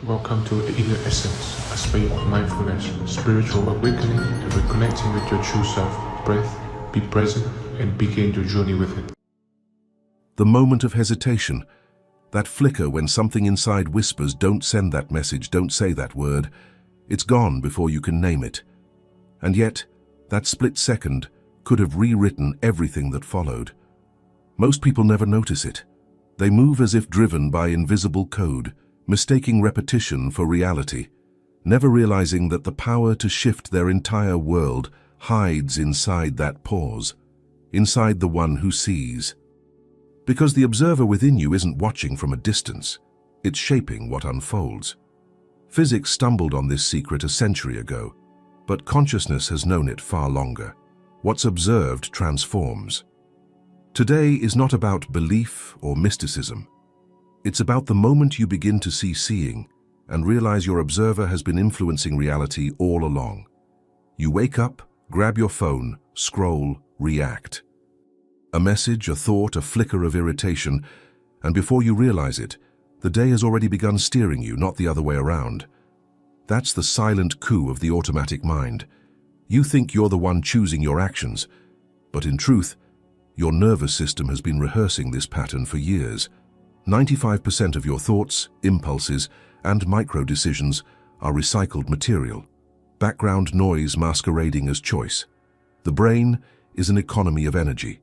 Welcome to the Inner Essence, a space of mindfulness, spiritual awakening, and reconnecting with your true self. Breath, be present, and begin your journey with it. The moment of hesitation, that flicker when something inside whispers, don't send that message, don't say that word, it's gone before you can name it. And yet, that split second could have rewritten everything that followed. Most people never notice it. They move as if driven by invisible code, mistaking repetition for reality, never realizing that the power to shift their entire world hides inside that pause, inside the one who sees. Because the observer within you isn't watching from a distance, it's shaping what unfolds. Physics stumbled on this secret a century ago, but consciousness has known it far longer. What's observed transforms. Today is not about belief or mysticism. It's about the moment you begin to see seeing and realize your observer has been influencing reality all along. You wake up, grab your phone, scroll, react. A message, a thought, a flicker of irritation, and before you realize it, the day has already begun steering you, not the other way around. That's the silent coup of the automatic mind. You think you're the one choosing your actions, but in truth, your nervous system has been rehearsing this pattern for years. 95% of your thoughts, impulses, and micro-decisions are recycled material, background noise masquerading as choice. The brain is an economy of energy.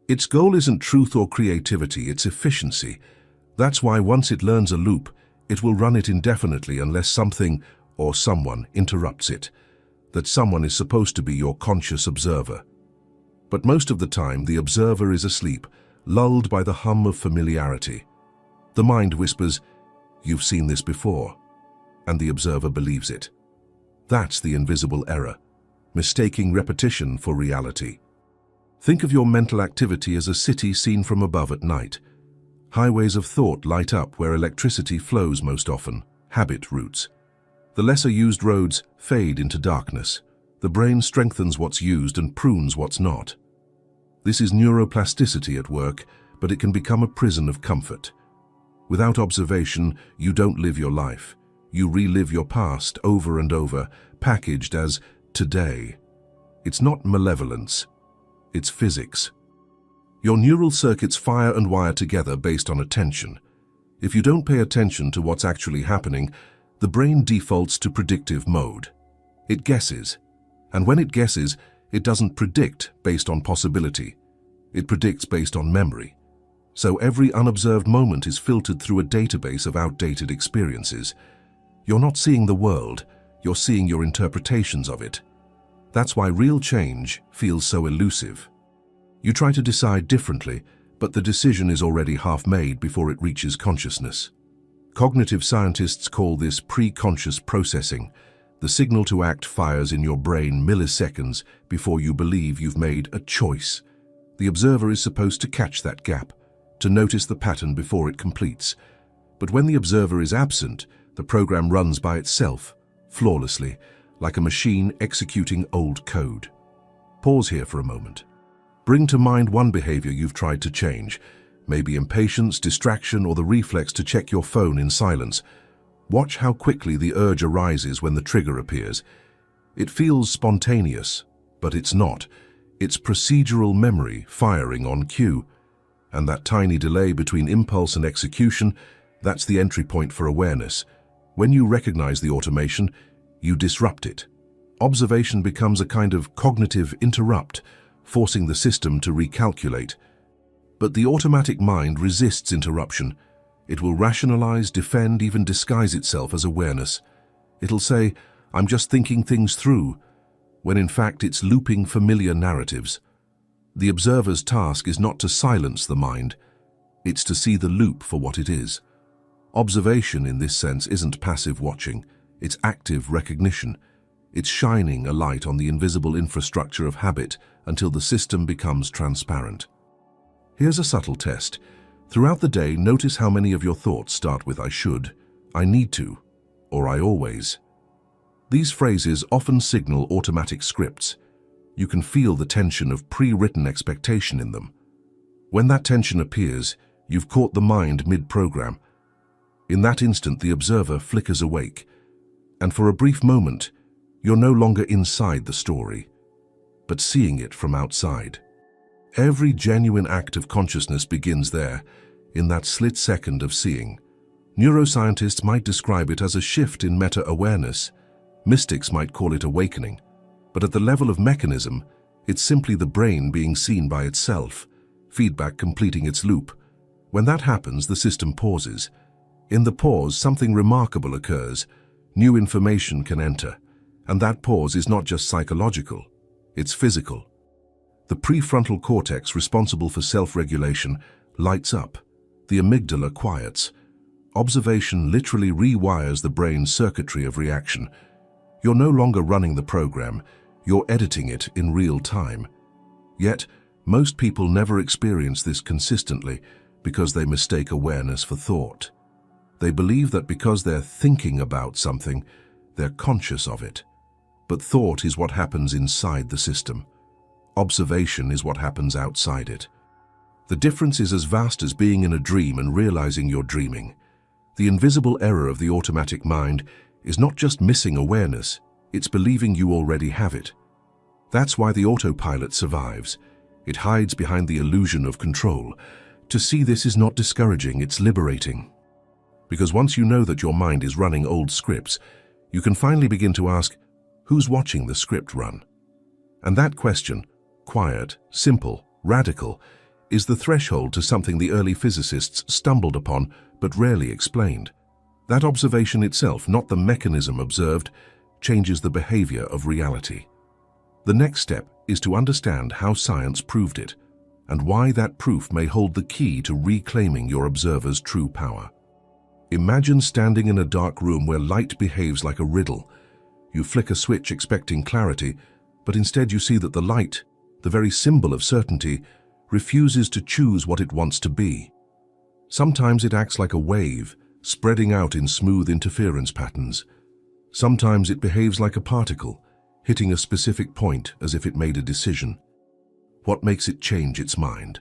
Its goal isn't truth or creativity, it's efficiency. That's why once it learns a loop, it will run it indefinitely unless something or someone interrupts it. That someone is supposed to be your conscious observer. But most of the time, the observer is asleep, lulled by the hum of familiarity. The mind whispers, "You've seen this before," and the observer believes it. That's the invisible error, mistaking repetition for reality. Think of your mental activity as a city seen from above at night. Highways of thought light up where electricity flows most often, habit routes. The lesser used roads fade into darkness. The brain strengthens what's used and prunes what's not. This is neuroplasticity at work, but it can become a prison of comfort. Without observation, you don't live your life. You relive your past over and over, packaged as today. It's not malevolence, it's physics. Your neural circuits fire and wire together based on attention. If you don't pay attention to what's actually happening, the brain defaults to predictive mode. It guesses, and when it guesses, it doesn't predict based on possibility. It predicts based on memory. So every unobserved moment is filtered through a database of outdated experiences. You're not seeing the world, you're seeing your interpretations of it. That's why real change feels so elusive. You try to decide differently, but the decision is already half made before it reaches consciousness. Cognitive scientists call this pre-conscious processing. The signal to act fires in your brain milliseconds before you believe you've made a choice. The observer is supposed to catch that gap, to notice the pattern before it completes. But when the observer is absent, the program runs by itself, flawlessly, like a machine executing old code. Pause here for a moment. Bring to mind one behavior you've tried to change, maybe impatience, distraction, or the reflex to check your phone in silence. Watch how quickly the urge arises when the trigger appears. It feels spontaneous, but it's not. It's procedural memory firing on cue. And that tiny delay between impulse and execution, that's the entry point for awareness. When you recognize the automation, you disrupt it. Observation becomes a kind of cognitive interrupt, forcing the system to recalculate. But the automatic mind resists interruption. It will rationalize, defend, even disguise itself as awareness. It'll say, "I'm just thinking things through," when in fact it's looping familiar narratives. The observer's task is not to silence the mind, it's to see the loop for what it is. Observation in this sense isn't passive watching, it's active recognition. It's shining a light on the invisible infrastructure of habit until the system becomes transparent. Here's a subtle test. Throughout the day, notice how many of your thoughts start with "I should," "I need to," or "I always." These phrases often signal automatic scripts. You can feel the tension of pre-written expectation in them. When that tension appears, you've caught the mind mid-program. In that instant, the observer flickers awake, and for a brief moment, you're no longer inside the story, but seeing it from outside. Every genuine act of consciousness begins there, in that split second of seeing. Neuroscientists might describe it as a shift in meta-awareness. Mystics might call it awakening. But at the level of mechanism, it's simply the brain being seen by itself, feedback completing its loop. When that happens, the system pauses. In the pause, something remarkable occurs. New information can enter. And that pause is not just psychological, it's physical. The prefrontal cortex, responsible for self-regulation, lights up. The amygdala quiets. Observation literally rewires the brain's circuitry of reaction. You're no longer running the program, you're editing it in real time. Yet, most people never experience this consistently because they mistake awareness for thought. They believe that because they're thinking about something, they're conscious of it. But thought is what happens inside the system. Observation is what happens outside it. The difference is as vast as being in a dream and realizing you're dreaming. The invisible error of the automatic mind is not just missing awareness, it's believing you already have it. That's why the autopilot survives. It hides behind the illusion of control. To see this is not discouraging, it's liberating. Because once you know that your mind is running old scripts, you can finally begin to ask, who's watching the script run? And that question, quiet, simple, radical, is the threshold to something the early physicists stumbled upon but rarely explained. That observation itself, not the mechanism observed, changes the behavior of reality. The next step is to understand how science proved it, and why that proof may hold the key to reclaiming your observer's true power. Imagine standing in a dark room where light behaves like a riddle. You flick a switch expecting clarity, but instead you see that the light, the very symbol of certainty, refuses to choose what it wants to be. Sometimes it acts like a wave, spreading out in smooth interference patterns. Sometimes it behaves like a particle, hitting a specific point as if it made a decision. What makes it change its mind?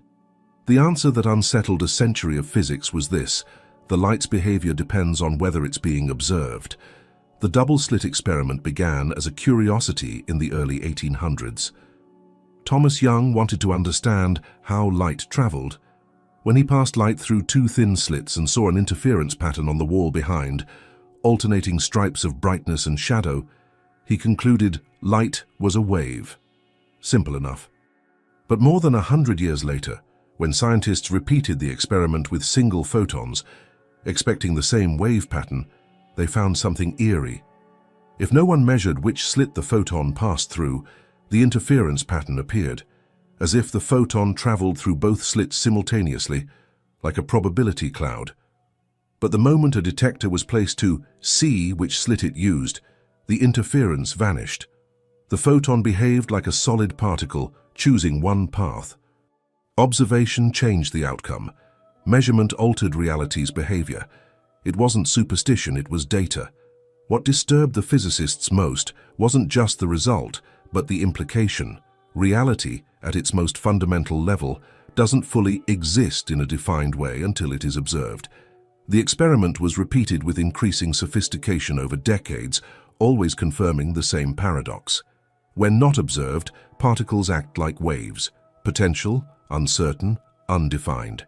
The answer that unsettled a century of physics was this: the light's behavior depends on whether it's being observed. The double-slit experiment began as a curiosity in the early 1800s. Thomas Young wanted to understand how light traveled. When he passed light through two thin slits and saw an interference pattern on the wall behind, alternating stripes of brightness and shadow, he concluded light was a wave. Simple enough. But more than 100 years later, when scientists repeated the experiment with single photons, expecting the same wave pattern, they found something eerie. If no one measured which slit the photon passed through, the interference pattern appeared, as if the photon traveled through both slits simultaneously, like a probability cloud. But the moment a detector was placed to see which slit it used, the interference vanished. The photon behaved like a solid particle, choosing one path. Observation changed the outcome. Measurement altered reality's behavior. It wasn't superstition, it was data. What disturbed the physicists most wasn't just the result, but the implication. Reality, at its most fundamental level, doesn't fully exist in a defined way until it is observed. The experiment was repeated with increasing sophistication over decades, always confirming the same paradox. When not observed, particles act like waves, potential, uncertain, undefined.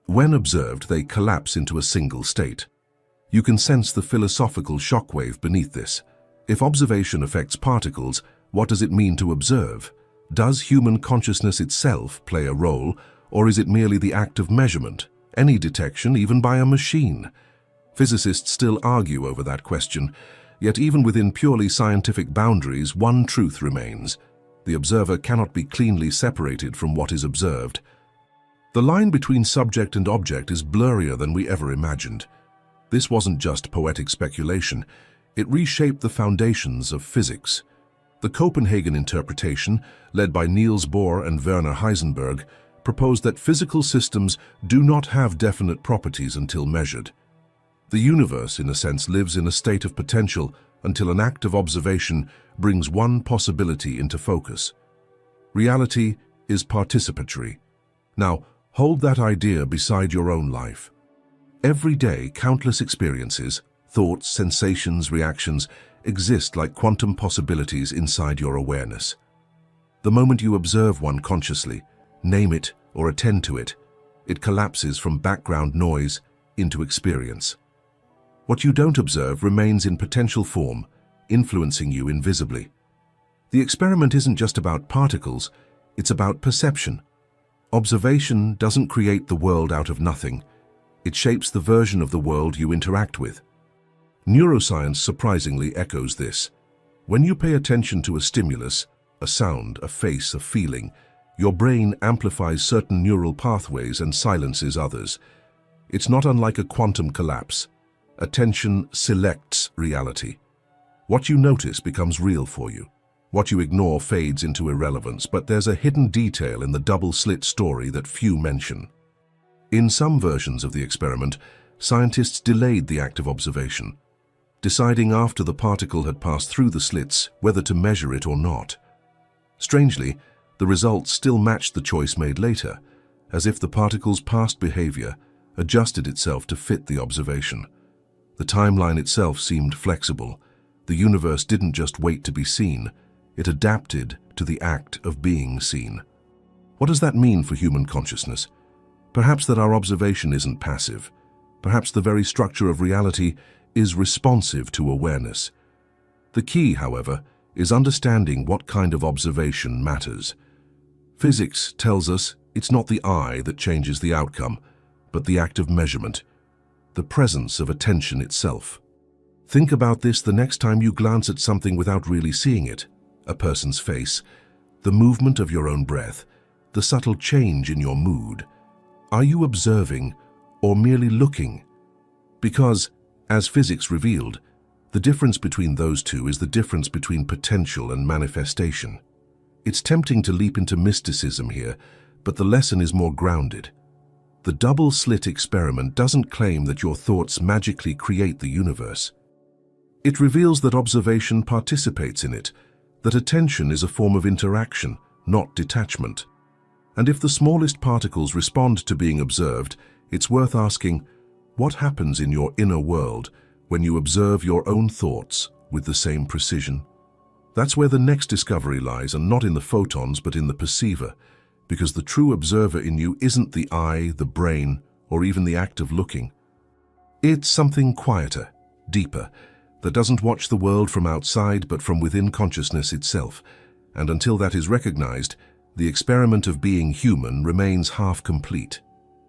When observed, they collapse into a single state. You can sense the philosophical shockwave beneath this. If observation affects particles, what does it mean to observe? Does human consciousness itself play a role, or is it merely the act of measurement, any detection, even by a machine? Physicists still argue over that question, yet even within purely scientific boundaries, one truth remains. The observer cannot be cleanly separated from what is observed. The line between subject and object is blurrier than we ever imagined. This wasn't just poetic speculation, it reshaped the foundations of physics. The Copenhagen interpretation, led by Niels Bohr and Werner Heisenberg, proposed that physical systems do not have definite properties until measured. The universe, in a sense, lives in a state of potential until an act of observation brings one possibility into focus. Reality is participatory. Now, hold that idea beside your own life. Every day, countless experiences, thoughts, sensations, reactions exist like quantum possibilities inside your awareness. The moment you observe one consciously, name it or attend to it, it collapses from background noise into experience. What you don't observe remains in potential form, influencing you invisibly. The experiment isn't just about particles, it's about perception. Observation doesn't create the world out of nothing. It shapes the version of the world you interact with. Neuroscience surprisingly echoes this. When you pay attention to a stimulus, a sound, a face, a feeling, your brain amplifies certain neural pathways and silences others. It's not unlike a quantum collapse. Attention selects reality. What you notice becomes real for you. What you ignore fades into irrelevance, but there's a hidden detail in the double-slit story that few mention. In some versions of the experiment, scientists delayed the act of observation, deciding after the particle had passed through the slits whether to measure it or not. Strangely, the results still matched the choice made later, as if the particle's past behavior adjusted itself to fit the observation. The timeline itself seemed flexible. The universe didn't just wait to be seen, it adapted to the act of being seen. What does that mean for human consciousness? Perhaps that our observation isn't passive. Perhaps the very structure of reality is responsive to awareness. The key, however, is understanding what kind of observation matters. Physics tells us it's not the eye that changes the outcome, but the act of measurement, the presence of attention itself. Think about this the next time you glance at something without really seeing it, a person's face, the movement of your own breath, the subtle change in your mood. Are you observing or merely looking? Because, as physics revealed, the difference between those two is the difference between potential and manifestation. It's tempting to leap into mysticism here, but the lesson is more grounded. The double-slit experiment doesn't claim that your thoughts magically create the universe. It reveals that observation participates in it, that attention is a form of interaction, not detachment. And if the smallest particles respond to being observed, it's worth asking, what happens in your inner world when you observe your own thoughts with the same precision? That's where the next discovery lies, and not in the photons but in the perceiver, because the true observer in you isn't the eye, the brain, or even the act of looking. It's something quieter, deeper, that doesn't watch the world from outside but from within consciousness itself, and until that is recognized, the experiment of being human remains half complete.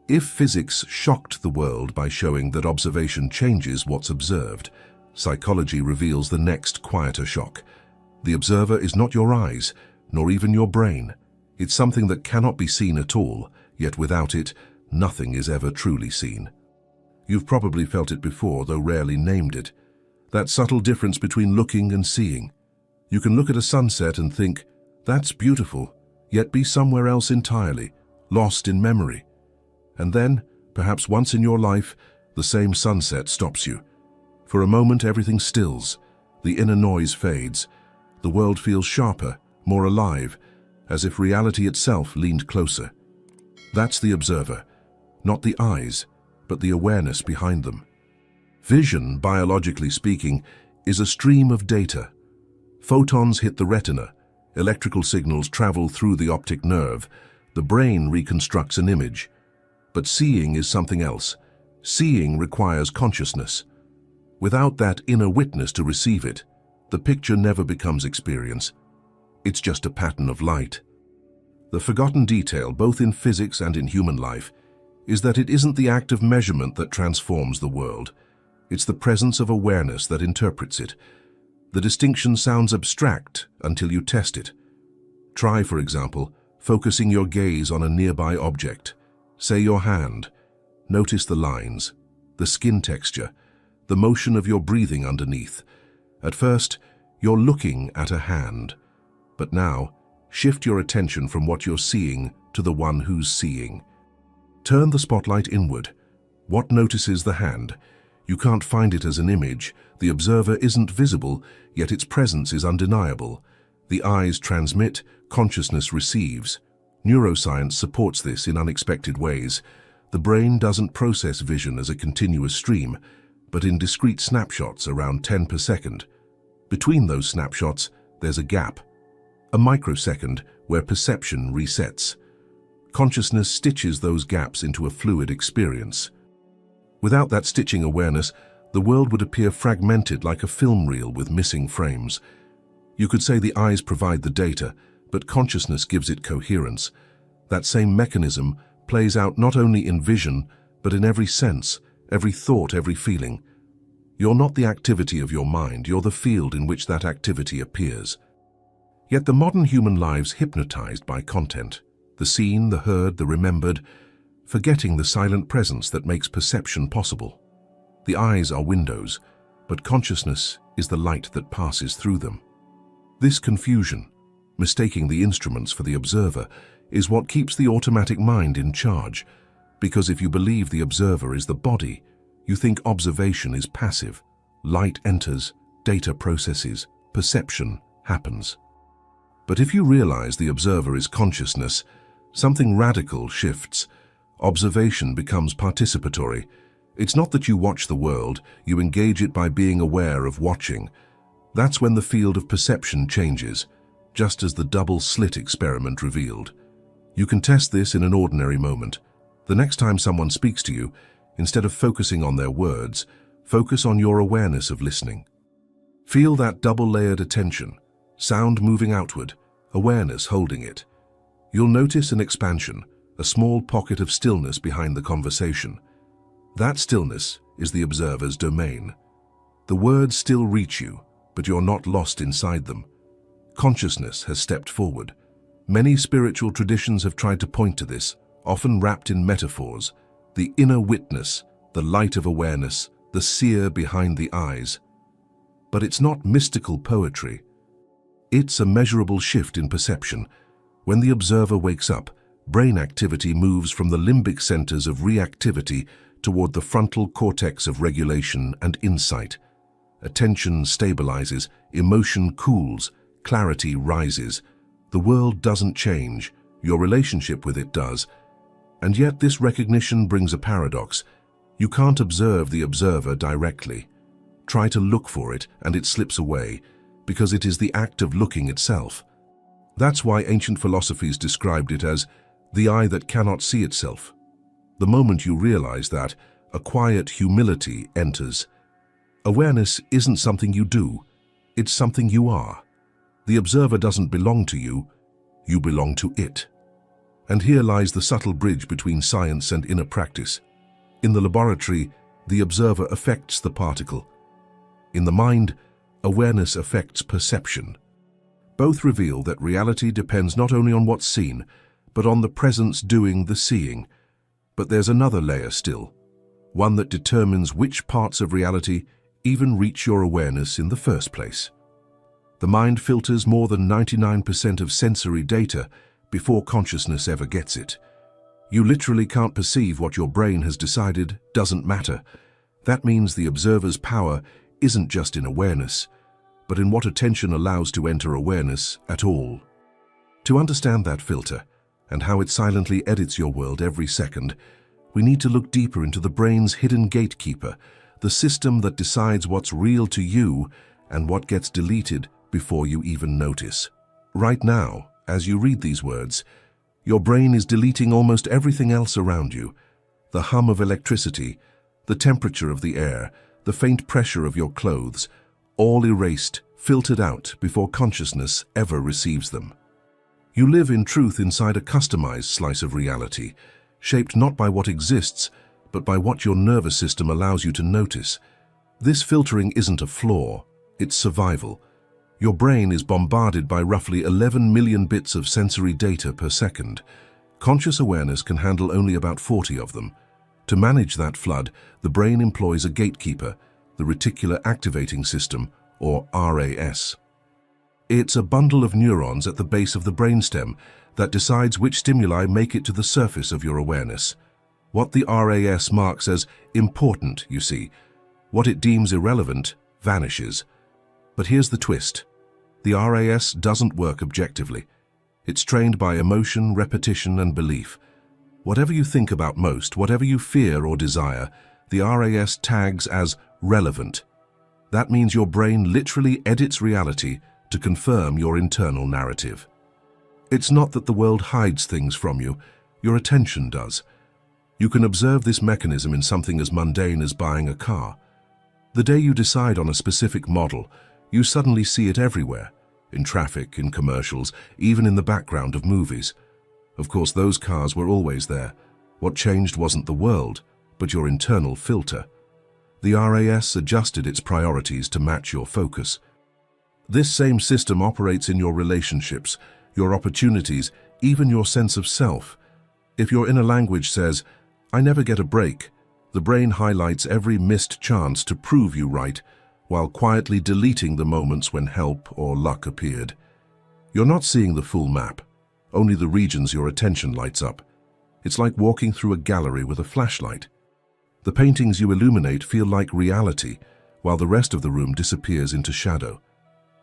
If physics shocked the world by showing that observation changes what's observed, psychology reveals the next quieter shock. The observer is not your eyes, nor even your brain. It's something that cannot be seen at all, yet without it, nothing is ever truly seen. You've probably felt it before, though rarely named it. That subtle difference between looking and seeing. You can look at a sunset and think, that's beautiful, yet be somewhere else entirely, lost in memory. And then, perhaps once in your life, the same sunset stops you. For a moment everything stills, the inner noise fades, the world feels sharper, more alive, as if reality itself leaned closer. That's the observer, not the eyes, but the awareness behind them. Vision, biologically speaking, is a stream of data. Photons hit the retina, electrical signals travel through the optic nerve, the brain reconstructs an image. But seeing is something else. Seeing requires consciousness. Without that inner witness to receive it, the picture never becomes experience. It's just a pattern of light. The forgotten detail, both in physics and in human life, is that it isn't the act of measurement that transforms the world. It's the presence of awareness that interprets it. The distinction sounds abstract until you test it. Try, for example, focusing your gaze on a nearby object. Say your hand. Notice the lines, the skin texture, the motion of your breathing underneath. At first, you're looking at a hand. But now, shift your attention from what you're seeing to the one who's seeing. Turn the spotlight inward. What notices the hand? You can't find it as an image. The observer isn't visible, yet its presence is undeniable. The eyes transmit, consciousness receives. Neuroscience supports this in unexpected ways. The brain doesn't process vision as a continuous stream, but in discrete snapshots around 10 per second. Between those snapshots, there's a gap, a microsecond where perception resets. Consciousness stitches those gaps into a fluid experience. Without that stitching awareness, the world would appear fragmented like a film reel with missing frames. You could say the eyes provide the data, but consciousness gives it coherence. That same mechanism plays out not only in vision, but in every sense, every thought, every feeling. You're not the activity of your mind, you're the field in which that activity appears. Yet the modern human lives hypnotized by content, the seen, the heard, the remembered, forgetting the silent presence that makes perception possible. The eyes are windows, but consciousness is the light that passes through them. This confusion, mistaking the instruments for the observer, is what keeps the automatic mind in charge, because if you believe the observer is the body, you think observation is passive. Light enters, data processes, perception happens. But if you realize the observer is consciousness, something radical shifts. Observation becomes participatory. It's not that you watch the world, you engage it by being aware of watching. That's when the field of perception changes, just as the double-slit experiment revealed. You can test this in an ordinary moment. The next time someone speaks to you, instead of focusing on their words, focus on your awareness of listening. Feel that double-layered attention, sound moving outward, awareness holding it. You'll notice an expansion, a small pocket of stillness behind the conversation. That stillness is the observer's domain. The words still reach you, but you're not lost inside them. Consciousness has stepped forward. Many spiritual traditions have tried to point to this, often wrapped in metaphors. The inner witness, the light of awareness, the seer behind the eyes. But it's not mystical poetry. It's a measurable shift in perception. When the observer wakes up, brain activity moves from the limbic centers of reactivity toward the frontal cortex of regulation and insight. Attention stabilizes, emotion cools, clarity rises. The world doesn't change, your relationship with it does. And yet this recognition brings a paradox. You can't observe the observer directly. Try to look for it and it slips away, because it is the act of looking itself. That's why ancient philosophies described it as the eye that cannot see itself. The moment you realize that, a quiet humility enters. Awareness isn't something you do, it's something you are. The observer doesn't belong to you, you belong to it. And here lies the subtle bridge between science and inner practice. In the laboratory, the observer affects the particle. In the mind, awareness affects perception. Both reveal that reality depends not only on what's seen, but on the presence doing the seeing. But there's another layer still, one that determines which parts of reality even reach your awareness in the first place. The mind filters more than 99% of sensory data before consciousness ever gets it. You literally can't perceive what your brain has decided doesn't matter. That means the observer's power isn't just in awareness, but in what attention allows to enter awareness at all. To understand that filter, and how it silently edits your world every second, we need to look deeper into the brain's hidden gatekeeper, the system that decides what's real to you and what gets deleted before you even notice. Right now, as you read these words, your brain is deleting almost everything else around you. The hum of electricity, the temperature of the air, the faint pressure of your clothes, all erased, filtered out before consciousness ever receives them. You live in truth inside a customized slice of reality, shaped not by what exists, but by what your nervous system allows you to notice. This filtering isn't a flaw, it's survival. Your brain is bombarded by roughly 11 million bits of sensory data per second. Conscious awareness can handle only about 40 of them. To manage that flood, the brain employs a gatekeeper, the reticular activating system, or RAS. It's a bundle of neurons at the base of the brainstem that decides which stimuli make it to the surface of your awareness. What the RAS marks as important, you see. What it deems irrelevant vanishes. But here's the twist. The RAS doesn't work objectively. It's trained by emotion, repetition, and belief. Whatever you think about most, whatever you fear or desire, the RAS tags as relevant. That means your brain literally edits reality to confirm your internal narrative. It's not that the world hides things from you, your attention does. You can observe this mechanism in something as mundane as buying a car. The day you decide on a specific model, you suddenly see it everywhere, in traffic, in commercials, even in the background of movies. Of course, those cars were always there. What changed wasn't the world, but your internal filter. The RAS adjusted its priorities to match your focus. This same system operates in your relationships, your opportunities, even your sense of self. If your inner language says, "I never get a break," the brain highlights every missed chance to prove you right, while quietly deleting the moments when help or luck appeared. You're not seeing the full map, only the regions your attention lights up. It's like walking through a gallery with a flashlight. The paintings you illuminate feel like reality, while the rest of the room disappears into shadow.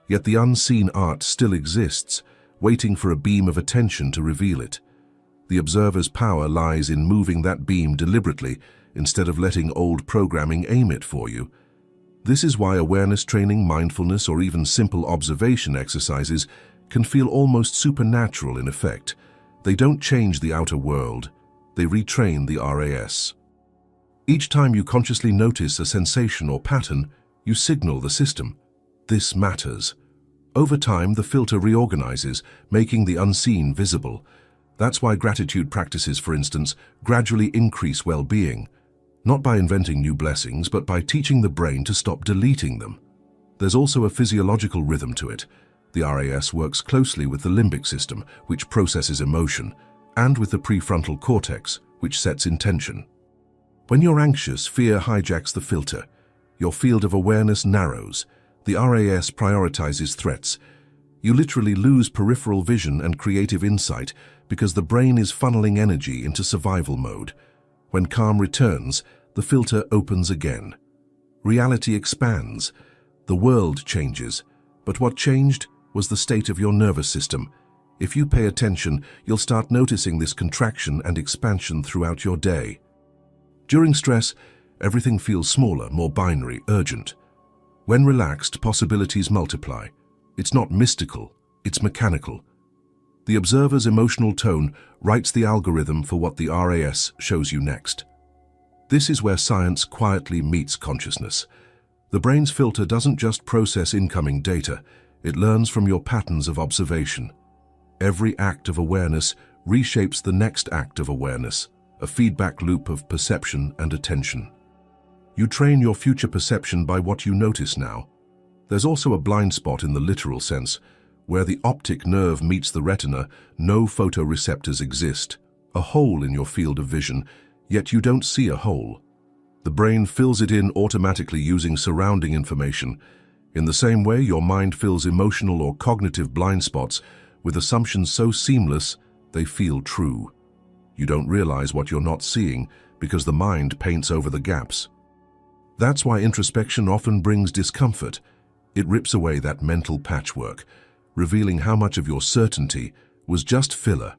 Yet the unseen art still exists, waiting for a beam of attention to reveal it. The observer's power lies in moving that beam deliberately instead of letting old programming aim it for you. This is why awareness training, mindfulness, or even simple observation exercises can feel almost supernatural in effect. They don't change the outer world, they retrain the RAS. Each time you consciously notice a sensation or pattern, you signal the system, "This matters." Over time, the filter reorganizes, making the unseen visible. That's why gratitude practices, for instance, gradually increase well-being, not by inventing new blessings, but by teaching the brain to stop deleting them. There's also a physiological rhythm to it. The RAS works closely with the limbic system, which processes emotion, and with the prefrontal cortex, which sets intention. When you're anxious, fear hijacks the filter. Your field of awareness narrows. The RAS prioritizes threats. You literally lose peripheral vision and creative insight because the brain is funneling energy into survival mode. When calm returns, the filter opens again. Reality expands. The world changes. But what changed was the state of your nervous system. If you pay attention, you'll start noticing this contraction and expansion throughout your day. During stress, everything feels smaller, more binary, urgent. When relaxed, possibilities multiply. It's not mystical, it's mechanical. The observer's emotional tone writes the algorithm for what the RAS shows you next. This is where science quietly meets consciousness. The brain's filter doesn't just process incoming data, it learns from your patterns of observation. Every act of awareness reshapes the next act of awareness, a feedback loop of perception and attention. You train your future perception by what you notice now. There's also a blind spot in the literal sense. Where the optic nerve meets the retina, no photoreceptors exist, a hole in your field of vision, yet you don't see a hole. The brain fills it in automatically using surrounding information. In the same way, your mind fills emotional or cognitive blind spots with assumptions so seamless they feel true. You don't realize what you're not seeing because the mind paints over the gaps. That's why introspection often brings discomfort. It rips away that mental patchwork, revealing how much of your certainty was just filler.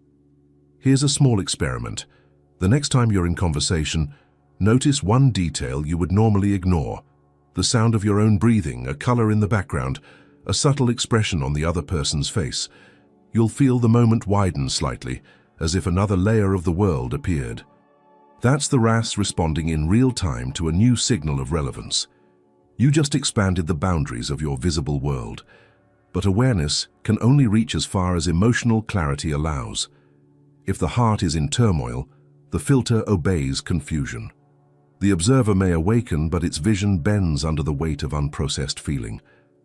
Here's a small experiment. The next time you're in conversation, notice one detail you would normally ignore. The sound of your own breathing, a color in the background, a subtle expression on the other person's face. You'll feel the moment widen slightly, as if another layer of the world appeared. That's the RAS responding in real time to a new signal of relevance. You just expanded the boundaries of your visible world. But awareness can only reach as far as emotional clarity allows. If the heart is in turmoil, the filter obeys confusion. The observer may awaken, but its vision bends under the weight of unprocessed feeling.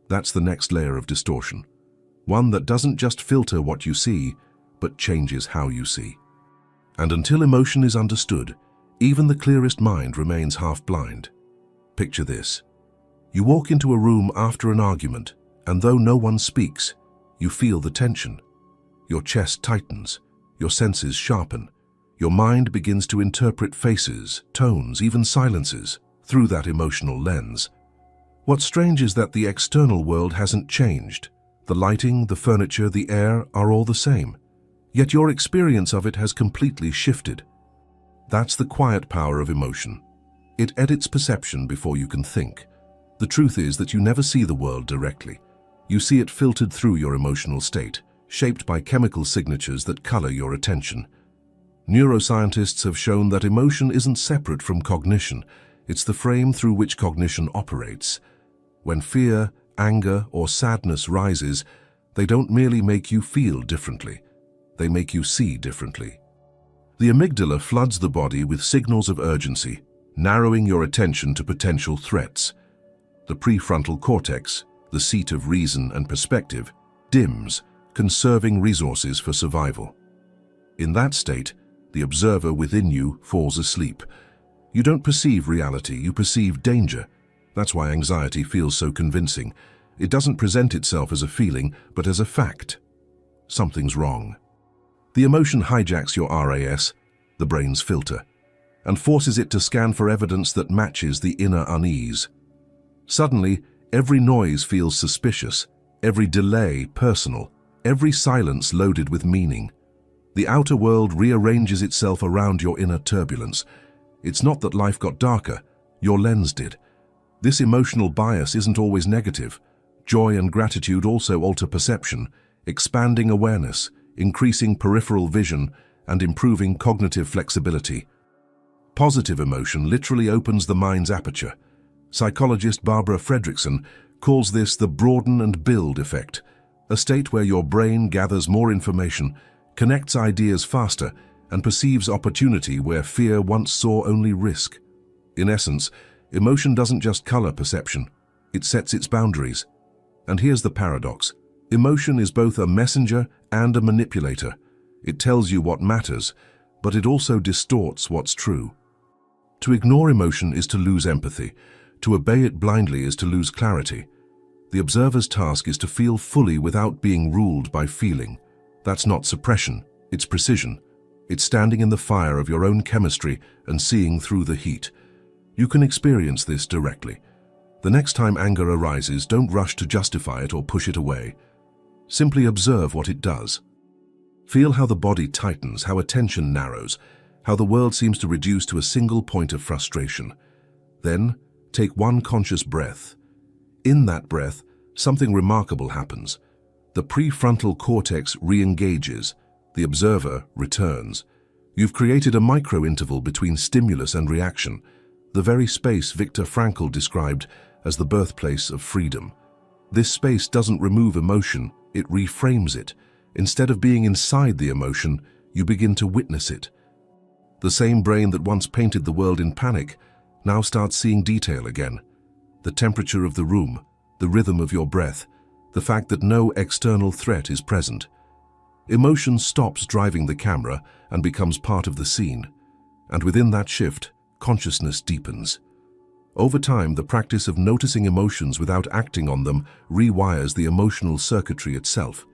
That's the next layer of distortion. One that doesn't just filter what you see, but changes how you see. And until emotion is understood, even the clearest mind remains half-blind. Picture this. You walk into a room after an argument, and though no one speaks, you feel the tension. Your chest tightens, your senses sharpen, your mind begins to interpret faces, tones, even silences through that emotional lens. What's strange is that the external world hasn't changed. The lighting, the furniture, the air are all the same. Yet your experience of it has completely shifted. That's the quiet power of emotion. It edits perception before you can think. The truth is that you never see the world directly. You see it filtered through your emotional state, shaped by chemical signatures that color your attention. Neuroscientists have shown that emotion isn't separate from cognition. It's the frame through which cognition operates. When fear, anger, or sadness rises, they don't merely make you feel differently. They make you see differently. The amygdala floods the body with signals of urgency, narrowing your attention to potential threats. The prefrontal cortex, the seat of reason and perspective, dims, conserving resources for survival. In that state, the observer within you falls asleep. You don't perceive reality, you perceive danger. That's why anxiety feels so convincing. It doesn't present itself as a feeling, but as a fact. Something's wrong. The emotion hijacks your RAS, the brain's filter, and forces it to scan for evidence that matches the inner unease. Suddenly, every noise feels suspicious, every delay personal, every silence loaded with meaning. The outer world rearranges itself around your inner turbulence. It's not that life got darker, your lens did. This emotional bias isn't always negative. Joy and gratitude also alter perception, expanding awareness, increasing peripheral vision, and improving cognitive flexibility. Positive emotion literally opens the mind's aperture. Psychologist Barbara Fredrickson calls this the broaden and build effect, a state where your brain gathers more information, connects ideas faster, and perceives opportunity where fear once saw only risk. In essence, emotion doesn't just color perception, it sets its boundaries. And here's the paradox. Emotion is both a messenger and a manipulator. It tells you what matters, but it also distorts what's true. To ignore emotion is to lose empathy. To obey it blindly is to lose clarity. The observer's task is to feel fully without being ruled by feeling. That's not suppression, it's precision. It's standing in the fire of your own chemistry and seeing through the heat. You can experience this directly. The next time anger arises, don't rush to justify it or push it away. Simply observe what it does. Feel how the body tightens, how attention narrows, how the world seems to reduce to a single point of frustration. Then, take one conscious breath. In that breath, something remarkable happens. The prefrontal cortex re-engages. The observer returns. You've created a micro-interval between stimulus and reaction, the very space Viktor Frankl described as the birthplace of freedom. This space doesn't remove emotion, it reframes it. Instead of being inside the emotion, you begin to witness it. The same brain that once painted the world in panic now starts seeing detail again. The temperature of the room, the rhythm of your breath, the fact that no external threat is present. Emotion stops driving the camera and becomes part of the scene. And within that shift, consciousness deepens. Over time, the practice of noticing emotions without acting on them rewires the emotional circuitry itself.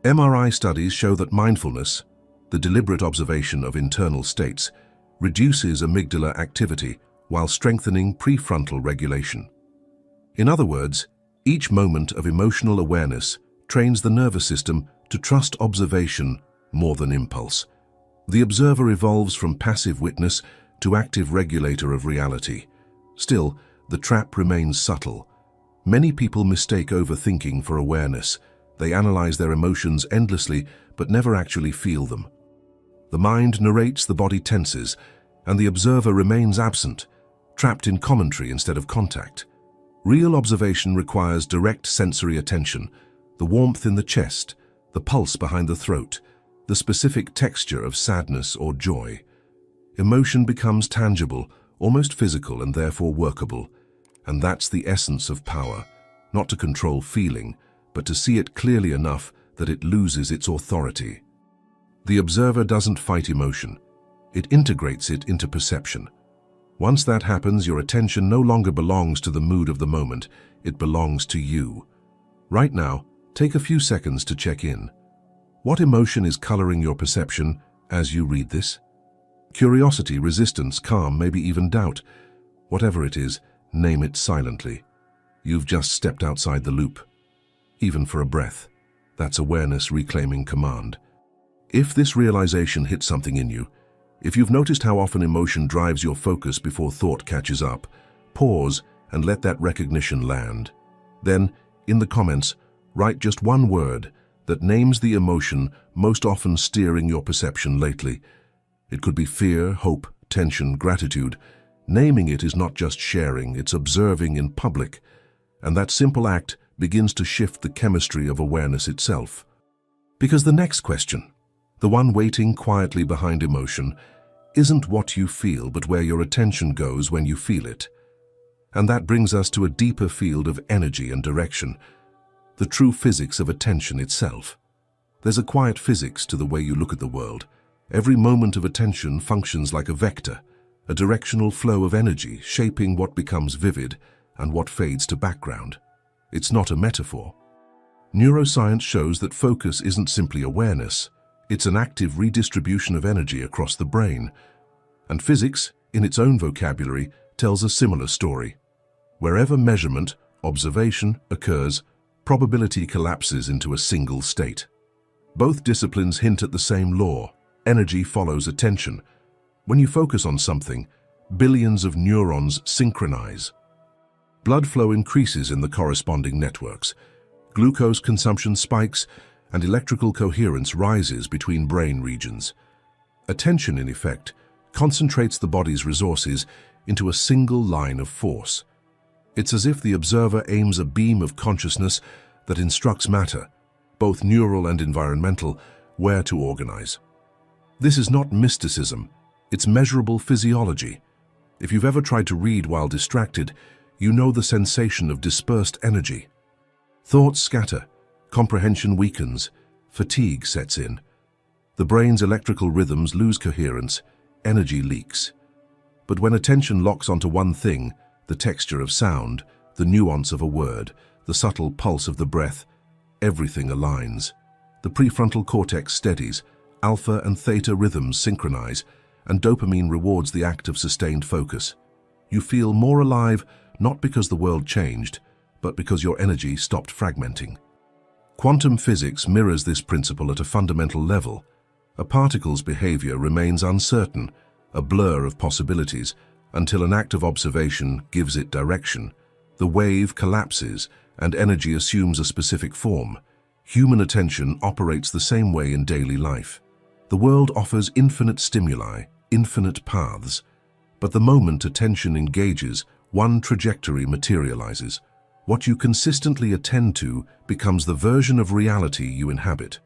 MRI studies show that mindfulness, the deliberate observation of internal states, reduces amygdala activity while strengthening prefrontal regulation. In other words, each moment of emotional awareness trains the nervous system to trust observation more than impulse. The observer evolves from passive witness to active regulator of reality. Still, the trap remains subtle. Many people mistake overthinking for awareness. They analyze their emotions endlessly, but never actually feel them. The mind narrates, the body tenses, and the observer remains absent, trapped in commentary instead of contact. Real observation requires direct sensory attention, the warmth in the chest, the pulse behind the throat, the specific texture of sadness or joy. Emotion becomes tangible, almost physical and therefore workable. And that's the essence of power, not to control feeling, but to see it clearly enough that it loses its authority. The observer doesn't fight emotion, it integrates it into perception. Once that happens, your attention no longer belongs to the mood of the moment, it belongs to you. Right now, take a few seconds to check in. What emotion is coloring your perception as you read this? Curiosity, resistance, calm, maybe even doubt. Whatever it is, name it silently. You've just stepped outside the loop. Even for a breath, that's awareness reclaiming command. If this realization hits something in you, If you've noticed how often emotion drives your focus before thought catches up, pause and let that recognition land. Then, in the comments, write just one word that names the emotion most often steering your perception lately. It could be fear, hope, tension, gratitude. Naming it is not just sharing, it's observing in public. And that simple act begins to shift the chemistry of awareness itself. Because the next question, the one waiting quietly behind emotion, isn't what you feel but where your attention goes when you feel it. And that brings us to a deeper field of energy and direction, the true physics of attention itself. There's a quiet physics to the way you look at the world. Every moment of attention functions like a vector, a directional flow of energy shaping what becomes vivid and what fades to background. It's not a metaphor. Neuroscience shows that focus isn't simply awareness, it's an active redistribution of energy across the brain. And physics, in its own vocabulary, tells a similar story. Wherever measurement, observation, occurs, probability collapses into a single state. Both disciplines hint at the same law: energy follows attention. When you focus on something, billions of neurons synchronize. Blood flow increases in the corresponding networks. Glucose consumption spikes, and electrical coherence rises between brain regions. Attention, in effect, concentrates the body's resources into a single line of force. It's as if the observer aims a beam of consciousness that instructs matter, both neural and environmental, where to organize. This is not mysticism, it's measurable physiology. If you've ever tried to read while distracted, you know the sensation of dispersed energy. Thoughts scatter, comprehension weakens, fatigue sets in. The brain's electrical rhythms lose coherence, energy leaks. But when attention locks onto one thing, the texture of sound, the nuance of a word, the subtle pulse of the breath, everything aligns. The prefrontal cortex steadies, alpha and theta rhythms synchronize, and dopamine rewards the act of sustained focus. You feel more alive, not because the world changed, but because your energy stopped fragmenting. Quantum physics mirrors this principle at a fundamental level. A particle's behavior remains uncertain, a blur of possibilities, until an act of observation gives it direction. The wave collapses, and energy assumes a specific form. Human attention operates the same way in daily life. The world offers infinite stimuli, infinite paths. But the moment attention engages, one trajectory materializes. What you consistently attend to becomes the version of reality you inhabit.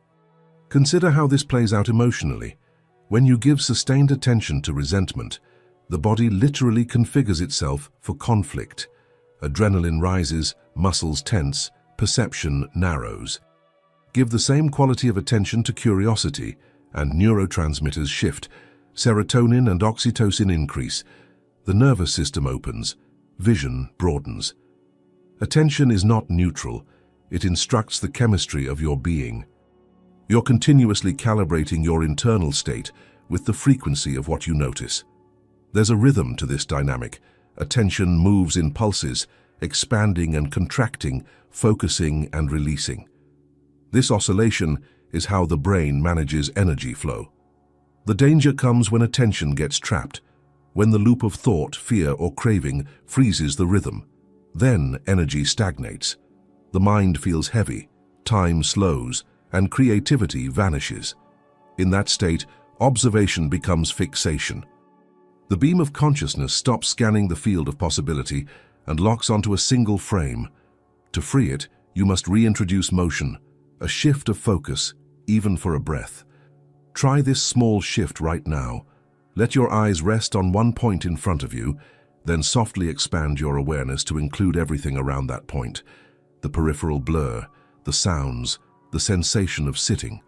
Consider how this plays out emotionally. When you give sustained attention to resentment, the body literally configures itself for conflict. Adrenaline rises, muscles tense, perception narrows. Give the same quality of attention to curiosity, and neurotransmitters shift. Serotonin and oxytocin increase. The nervous system opens. Vision broadens. Attention is not neutral. It instructs the chemistry of your being. You're continuously calibrating your internal state with the frequency of what you notice. There's a rhythm to this dynamic. Attention moves in pulses, expanding and contracting, focusing and releasing. This oscillation is how the brain manages energy flow. The danger comes when attention gets trapped, when the loop of thought, fear, or craving freezes the rhythm. Then energy stagnates. The mind feels heavy, time slows, and creativity vanishes. In that state, observation becomes fixation. The beam of consciousness stops scanning the field of possibility and locks onto a single frame. To free it, you must reintroduce motion, a shift of focus, even for a breath. Try this small shift right now. Let your eyes rest on one point in front of you, then softly expand your awareness to include everything around that point. The peripheral blur, the sounds, the sensation of sitting.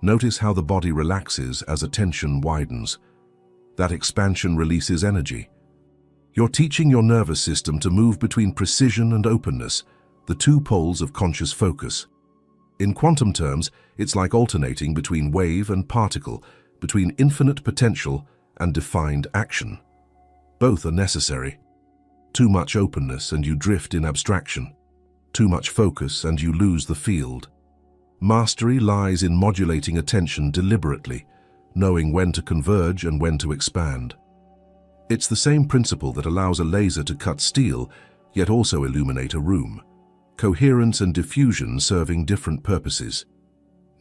Notice how the body relaxes as attention widens. That expansion releases energy. You're teaching your nervous system to move between precision and openness, the two poles of conscious focus. In quantum terms, it's like alternating between wave and particle, between infinite potential and defined action. Both are necessary. Too much openness and you drift in abstraction. Too much focus and you lose the field. Mastery lies in modulating attention deliberately, knowing when to converge and when to expand. It's the same principle that allows a laser to cut steel, yet also illuminate a room. Coherence and diffusion serving different purposes.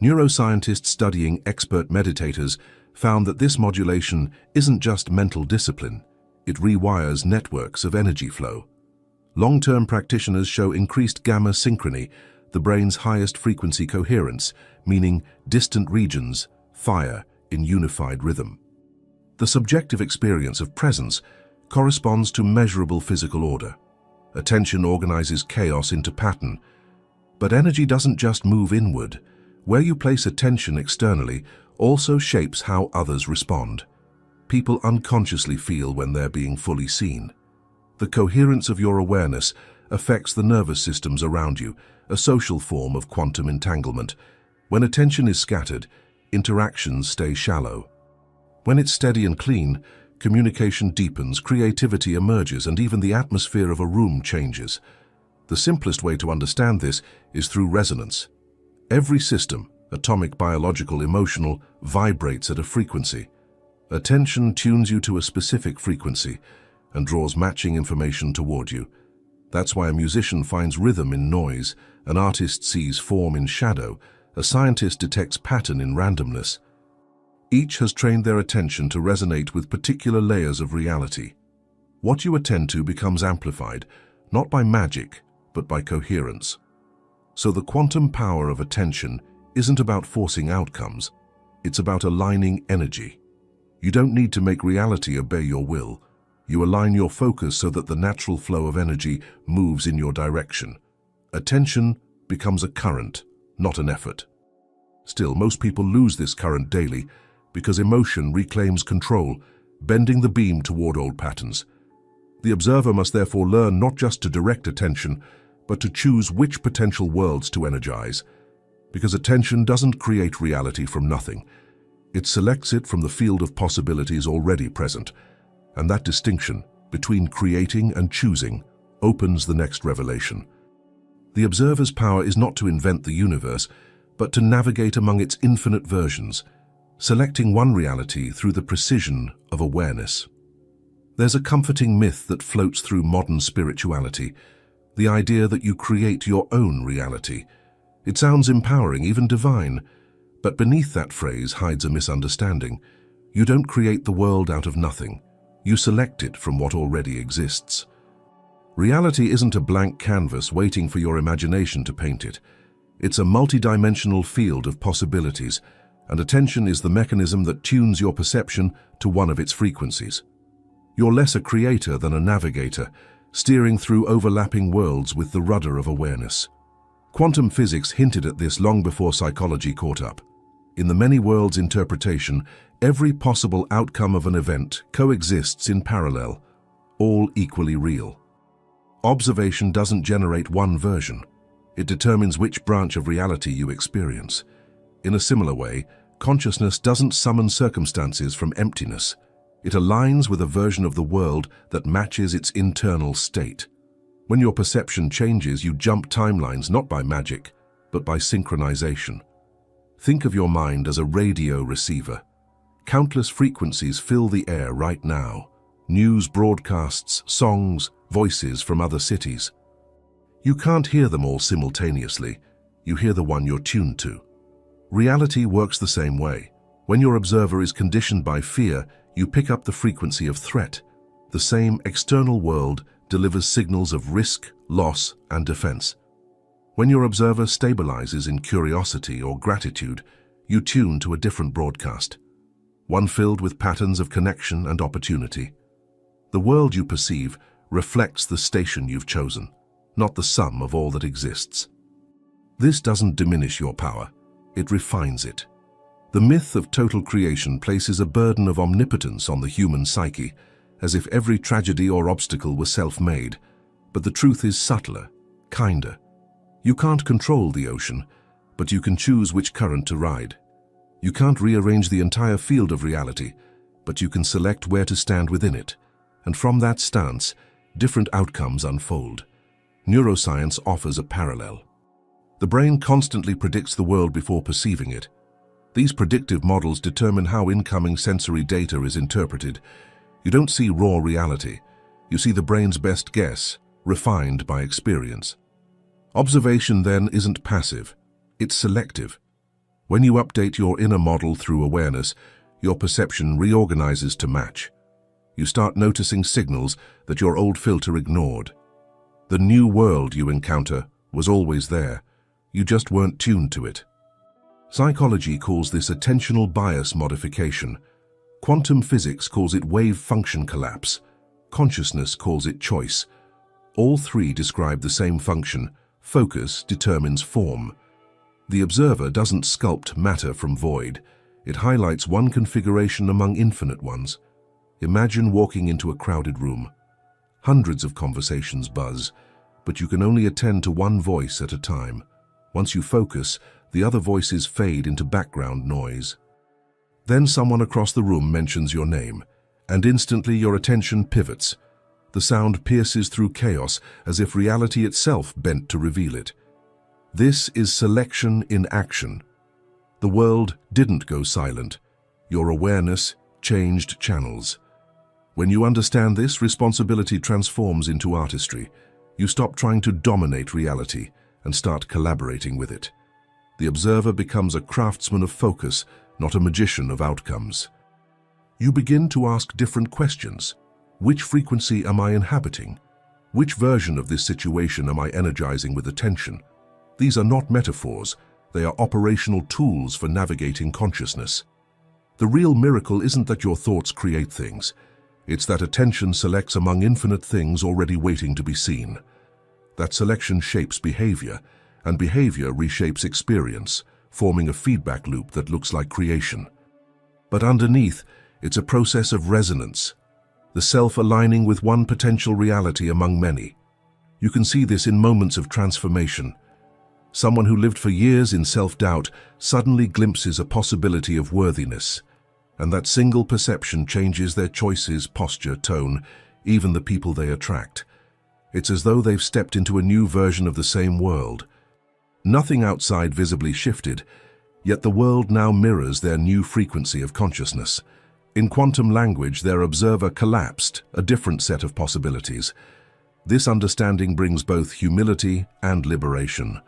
Neuroscientists studying expert meditators found that this modulation isn't just mental discipline, it rewires networks of energy flow. Long-term practitioners show increased gamma synchrony, the brain's highest frequency coherence, meaning distant regions fire in unified rhythm. The subjective experience of presence corresponds to measurable physical order. Attention organizes chaos into pattern. But energy doesn't just move inward. Where you place attention externally also shapes how others respond. People unconsciously feel when they're being fully seen. The coherence of your awareness affects the nervous systems around you, a social form of quantum entanglement. When attention is scattered, interactions stay shallow. When it's steady and clean, communication deepens, creativity emerges, and even the atmosphere of a room changes. The simplest way to understand this is through resonance. Every system, atomic, biological, emotional, vibrates at a frequency. Attention tunes you to a specific frequency and draws matching information toward you. That's why a musician finds rhythm in noise, an artist sees form in shadow, a scientist detects pattern in randomness. Each has trained their attention to resonate with particular layers of reality. What you attend to becomes amplified, not by magic, but by coherence. So the quantum power of attention isn't about forcing outcomes, it's about aligning energy. You don't need to make reality obey your will. You align your focus so that the natural flow of energy moves in your direction. Attention becomes a current, not an effort. Still, most people lose this current daily because emotion reclaims control, bending the beam toward old patterns. The observer must therefore learn not just to direct attention, but to choose which potential worlds to energize. Because attention doesn't create reality from nothing. It selects it from the field of possibilities already present. And that distinction between creating and choosing opens the next revelation. The observer's power is not to invent the universe, but to navigate among its infinite versions, selecting one reality through the precision of awareness. There's a comforting myth that floats through modern spirituality, the idea that you create your own reality. It sounds empowering, even divine, but beneath that phrase hides a misunderstanding. You don't create the world out of nothing. You select it from what already exists. Reality isn't a blank canvas waiting for your imagination to paint it. It's a multidimensional field of possibilities, and attention is the mechanism that tunes your perception to one of its frequencies. You're less a creator than a navigator, steering through overlapping worlds with the rudder of awareness. Quantum physics hinted at this long before psychology caught up. In the many worlds interpretation, every possible outcome of an event coexists in parallel, all equally real. Observation doesn't generate one version. It determines which branch of reality you experience. In a similar way, consciousness doesn't summon circumstances from emptiness. It aligns with a version of the world that matches its internal state. When your perception changes, you jump timelines not by magic, but by synchronization. Think of your mind as a radio receiver. Countless frequencies fill the air right now. News broadcasts, songs, voices from other cities. You can't hear them all simultaneously. You hear the one you're tuned to. Reality works the same way. When your observer is conditioned by fear, you pick up the frequency of threat. The same external world delivers signals of risk, loss, and defense. When your observer stabilizes in curiosity or gratitude, you tune to a different broadcast, one filled with patterns of connection and opportunity. The world you perceive reflects the station you've chosen, not the sum of all that exists. This doesn't diminish your power, it refines it. The myth of total creation places a burden of omnipotence on the human psyche, as if every tragedy or obstacle were self-made. But the truth is subtler, kinder. You can't control the ocean, but you can choose which current to ride. You can't rearrange the entire field of reality, but you can select where to stand within it. And from that stance, different outcomes unfold. Neuroscience offers a parallel. The brain constantly predicts the world before perceiving it. These predictive models determine how incoming sensory data is interpreted. You don't see raw reality. You see the brain's best guess, refined by experience. Observation, then, isn't passive. It's selective. When you update your inner model through awareness, your perception reorganizes to match. You start noticing signals that your old filter ignored. The new world you encounter was always there. You just weren't tuned to it. Psychology calls this attentional bias modification. Quantum physics calls it wave function collapse. Consciousness calls it choice. All three describe the same function. Focus determines form. The observer doesn't sculpt matter from void. It highlights one configuration among infinite ones. Imagine walking into a crowded room. Hundreds of conversations buzz, but you can only attend to one voice at a time. Once you focus, the other voices fade into background noise. Then someone across the room mentions your name, and instantly your attention pivots. The sound pierces through chaos as if reality itself bent to reveal it. This is selection in action. The world didn't go silent. Your awareness changed channels. When you understand this, responsibility transforms into artistry. You stop trying to dominate reality and start collaborating with it. The observer becomes a craftsman of focus, not a magician of outcomes. You begin to ask different questions. Which frequency am I inhabiting? Which version of this situation am I energizing with attention? These are not metaphors. They are operational tools for navigating consciousness. The real miracle isn't that your thoughts create things. It's that attention selects among infinite things already waiting to be seen. That selection shapes behavior, and behavior reshapes experience, forming a feedback loop that looks like creation. But underneath, it's a process of resonance, the self aligning with one potential reality among many. You can see this in moments of transformation. Someone who lived for years in self-doubt suddenly glimpses a possibility of worthiness, and that single perception changes their choices, posture, tone, even the people they attract. It's as though they've stepped into a new version of the same world. Nothing outside visibly shifted, yet the world now mirrors their new frequency of consciousness. In quantum language, their observer collapsed, a different set of possibilities. This understanding brings both humility and liberation.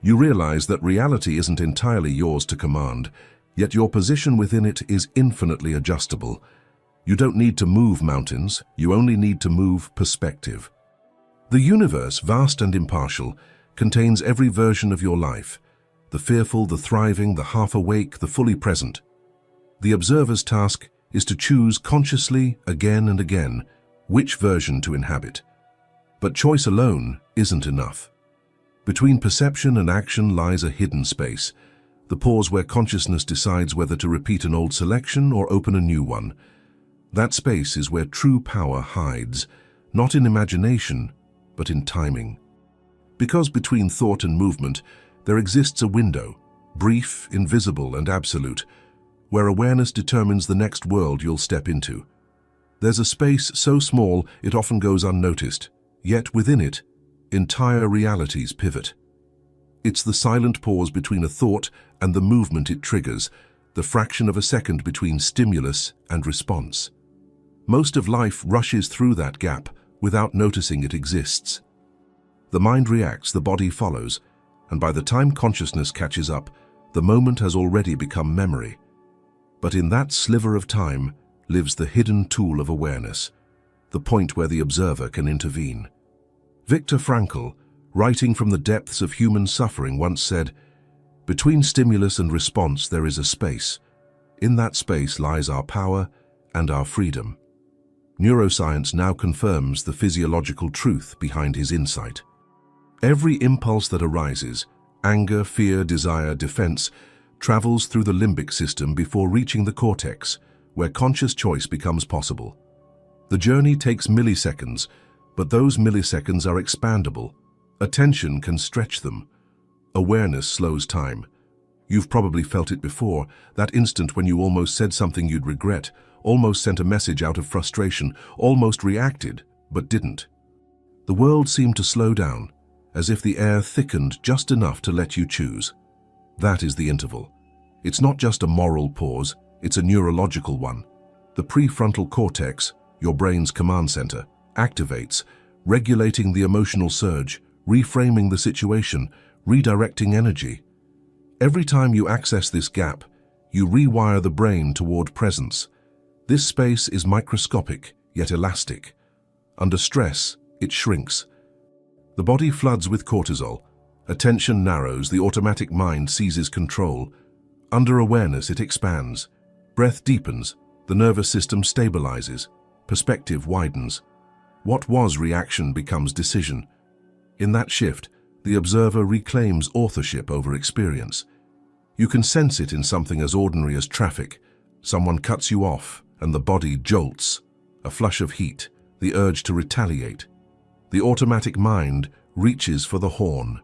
You realize that reality isn't entirely yours to command, yet your position within it is infinitely adjustable. You don't need to move mountains, you only need to move perspective. The universe, vast and impartial, contains every version of your life, the fearful, the thriving, the half-awake, the fully present. The observer's task is to choose consciously, again and again, which version to inhabit. But choice alone isn't enough. Between perception and action lies a hidden space, the pause where consciousness decides whether to repeat an old selection or open a new one. That space is where true power hides, not in imagination, but in timing. Because between thought and movement, there exists a window, brief, invisible, and absolute, where awareness determines the next world you'll step into. There's a space so small it often goes unnoticed, yet within it, entire realities pivot. It's the silent pause between a thought and the movement it triggers, the fraction of a second between stimulus and response. Most of life rushes through that gap without noticing it exists. The mind reacts, the body follows, and by the time consciousness catches up, the moment has already become memory. But in that sliver of time lives the hidden tool of awareness, the point where the observer can intervene. Viktor Frankl, writing from the depths of human suffering, once said, "Between stimulus and response there is a space. In that space lies our power and our freedom." Neuroscience now confirms the physiological truth behind his insight. Every impulse that arises, anger, fear, desire, defense, travels through the limbic system before reaching the cortex, where conscious choice becomes possible. The journey takes milliseconds, but those milliseconds are expandable. Attention can stretch them. Awareness slows time. You've probably felt it before, that instant when you almost said something you'd regret, almost sent a message out of frustration, almost reacted, but didn't. The world seemed to slow down, as if the air thickened just enough to let you choose. That is the interval. It's not just a moral pause, it's a neurological one. The prefrontal cortex, your brain's command center, activates, regulating the emotional surge, reframing the situation, redirecting energy. Every time you access this gap, you rewire the brain toward presence. This space is microscopic, yet elastic. Under stress, it shrinks. The body floods with cortisol. Attention narrows, the automatic mind seizes control. Under awareness, it expands. Breath deepens, the nervous system stabilizes, perspective widens. What was reaction becomes decision. In that shift, the observer reclaims authorship over experience. You can sense it in something as ordinary as traffic. Someone cuts you off, and the body jolts. A flush of heat, the urge to retaliate. The automatic mind reaches for the horn.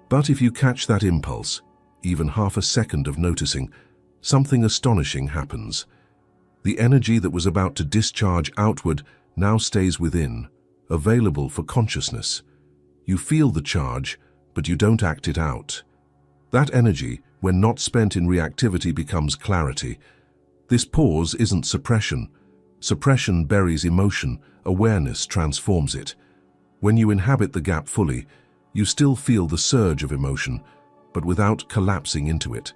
But if you catch that impulse, even half a second of noticing, something astonishing happens. The energy that was about to discharge outward now stays within, available for consciousness. You feel the charge, but you don't act it out. That energy, when not spent in reactivity, becomes clarity. This pause isn't suppression. Suppression buries emotion, awareness transforms it. When you inhabit the gap fully, you still feel the surge of emotion, but without collapsing into it.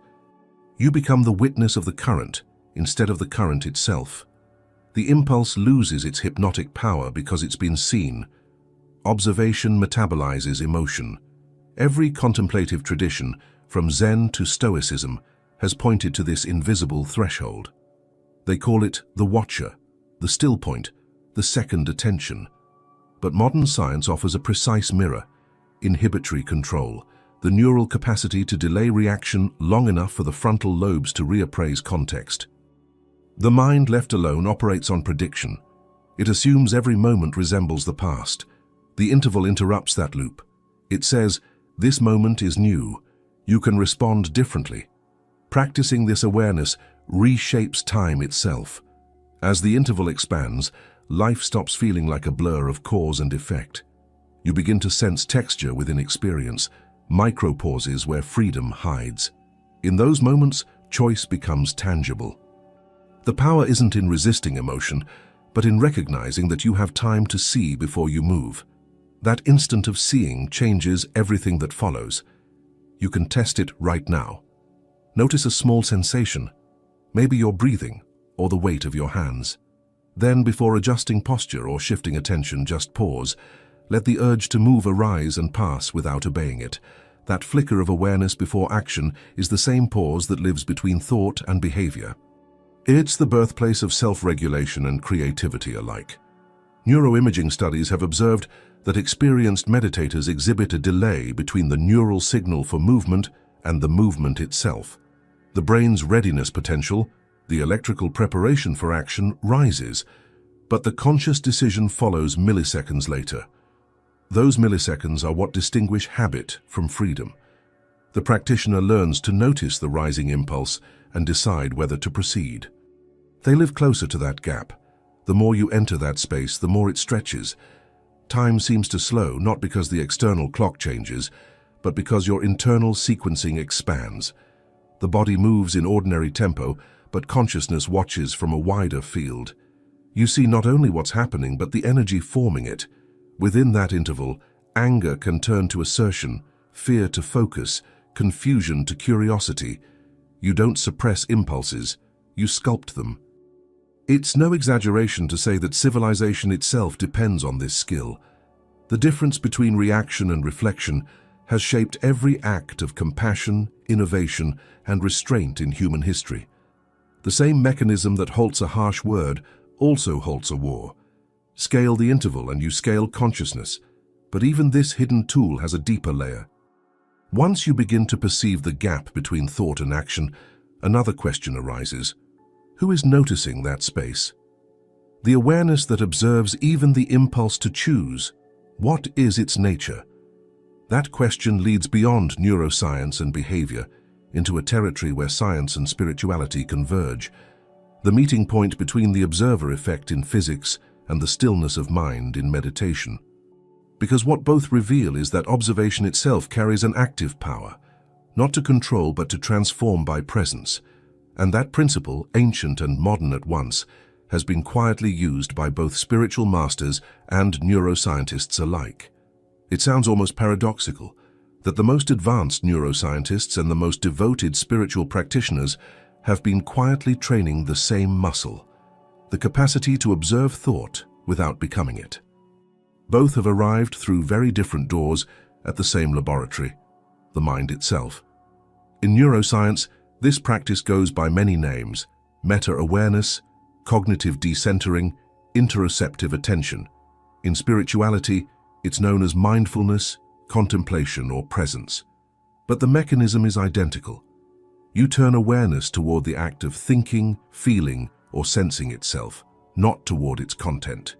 You become the witness of the current, instead of the current itself. The impulse loses its hypnotic power because it's been seen. Observation metabolizes emotion. Every contemplative tradition, from Zen to Stoicism, has pointed to this invisible threshold. They call it the watcher, the still point, the second attention. But modern science offers a precise mirror: inhibitory control, the neural capacity to delay reaction long enough for the frontal lobes to reappraise context. The mind left alone operates on prediction. It assumes every moment resembles the past. The interval interrupts that loop. It says, "This moment is new. You can respond differently." Practicing this awareness reshapes time itself. As the interval expands, life stops feeling like a blur of cause and effect. You begin to sense texture within experience, micro-pauses where freedom hides. In those moments, choice becomes tangible. The power isn't in resisting emotion, but in recognizing that you have time to see before you move. That instant of seeing changes everything that follows. You can test it right now. Notice a small sensation, maybe your breathing or the weight of your hands. Then, before adjusting posture or shifting attention, just pause. Let the urge to move arise and pass without obeying it. That flicker of awareness before action is the same pause that lives between thought and behavior. It's the birthplace of self-regulation and creativity alike. Neuroimaging studies have observed that experienced meditators exhibit a delay between the neural signal for movement and the movement itself. The brain's readiness potential, the electrical preparation for action, rises, but the conscious decision follows milliseconds later. Those milliseconds are what distinguish habit from freedom. The practitioner learns to notice the rising impulse and decide whether to proceed. They live closer to that gap. The more you enter that space, the more it stretches. Time seems to slow, not because the external clock changes, but because your internal sequencing expands. The body moves in ordinary tempo, but consciousness watches from a wider field. You see not only what's happening, but the energy forming it. Within that interval, anger can turn to assertion, fear to focus, confusion to curiosity. You don't suppress impulses, you sculpt them. It's no exaggeration to say that civilization itself depends on this skill. The difference between reaction and reflection has shaped every act of compassion, innovation, and restraint in human history. The same mechanism that halts a harsh word also halts a war. Scale the interval and you scale consciousness, but even this hidden tool has a deeper layer. Once you begin to perceive the gap between thought and action, another question arises. Who is noticing that space? The awareness that observes even the impulse to choose. What is its nature? That question leads beyond neuroscience and behavior into a territory where science and spirituality converge, the meeting point between the observer effect in physics and the stillness of mind in meditation. Because what both reveal is that observation itself carries an active power. not to control but to transform by presence. And that principle, ancient and modern at once, has been quietly used by both spiritual masters and neuroscientists alike. It sounds almost paradoxical that the most advanced neuroscientists and the most devoted spiritual practitioners have been quietly training the same muscle, the capacity to observe thought without becoming it. Both have arrived through very different doors at the same laboratory, the mind itself. In neuroscience, this practice goes by many names: meta-awareness, cognitive decentering, interoceptive attention. In spirituality, it's known as mindfulness, contemplation, or presence. But the mechanism is identical. You turn awareness toward the act of thinking, feeling, or sensing itself, not toward its content.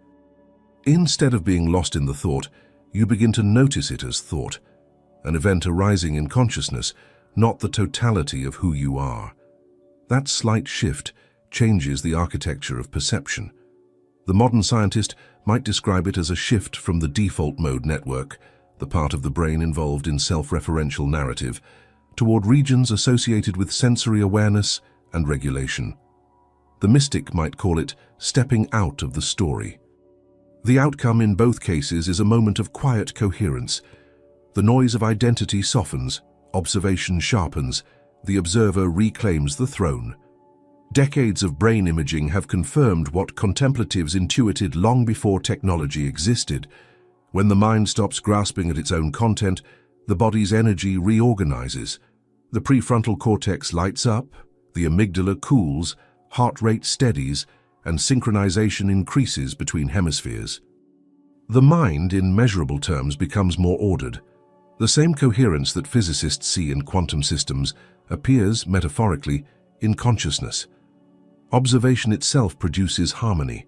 Instead of being lost in the thought, you begin to notice it as thought, an event arising in consciousness, not the totality of who you are. That slight shift changes the architecture of perception. The modern scientist might describe it as a shift from the default mode network, the part of the brain involved in self-referential narrative, toward regions associated with sensory awareness and regulation. The mystic might call it stepping out of the story. The outcome in both cases is a moment of quiet coherence. The noise of identity softens, observation sharpens, the observer reclaims the throne. Decades of brain imaging have confirmed what contemplatives intuited long before technology existed. When the mind stops grasping at its own content, the body's energy reorganizes. The prefrontal cortex lights up, the amygdala cools, heart rate steadies, and synchronization increases between hemispheres. The mind, in measurable terms, becomes more ordered. The same coherence that physicists see in quantum systems appears, metaphorically, in consciousness. Observation itself produces harmony.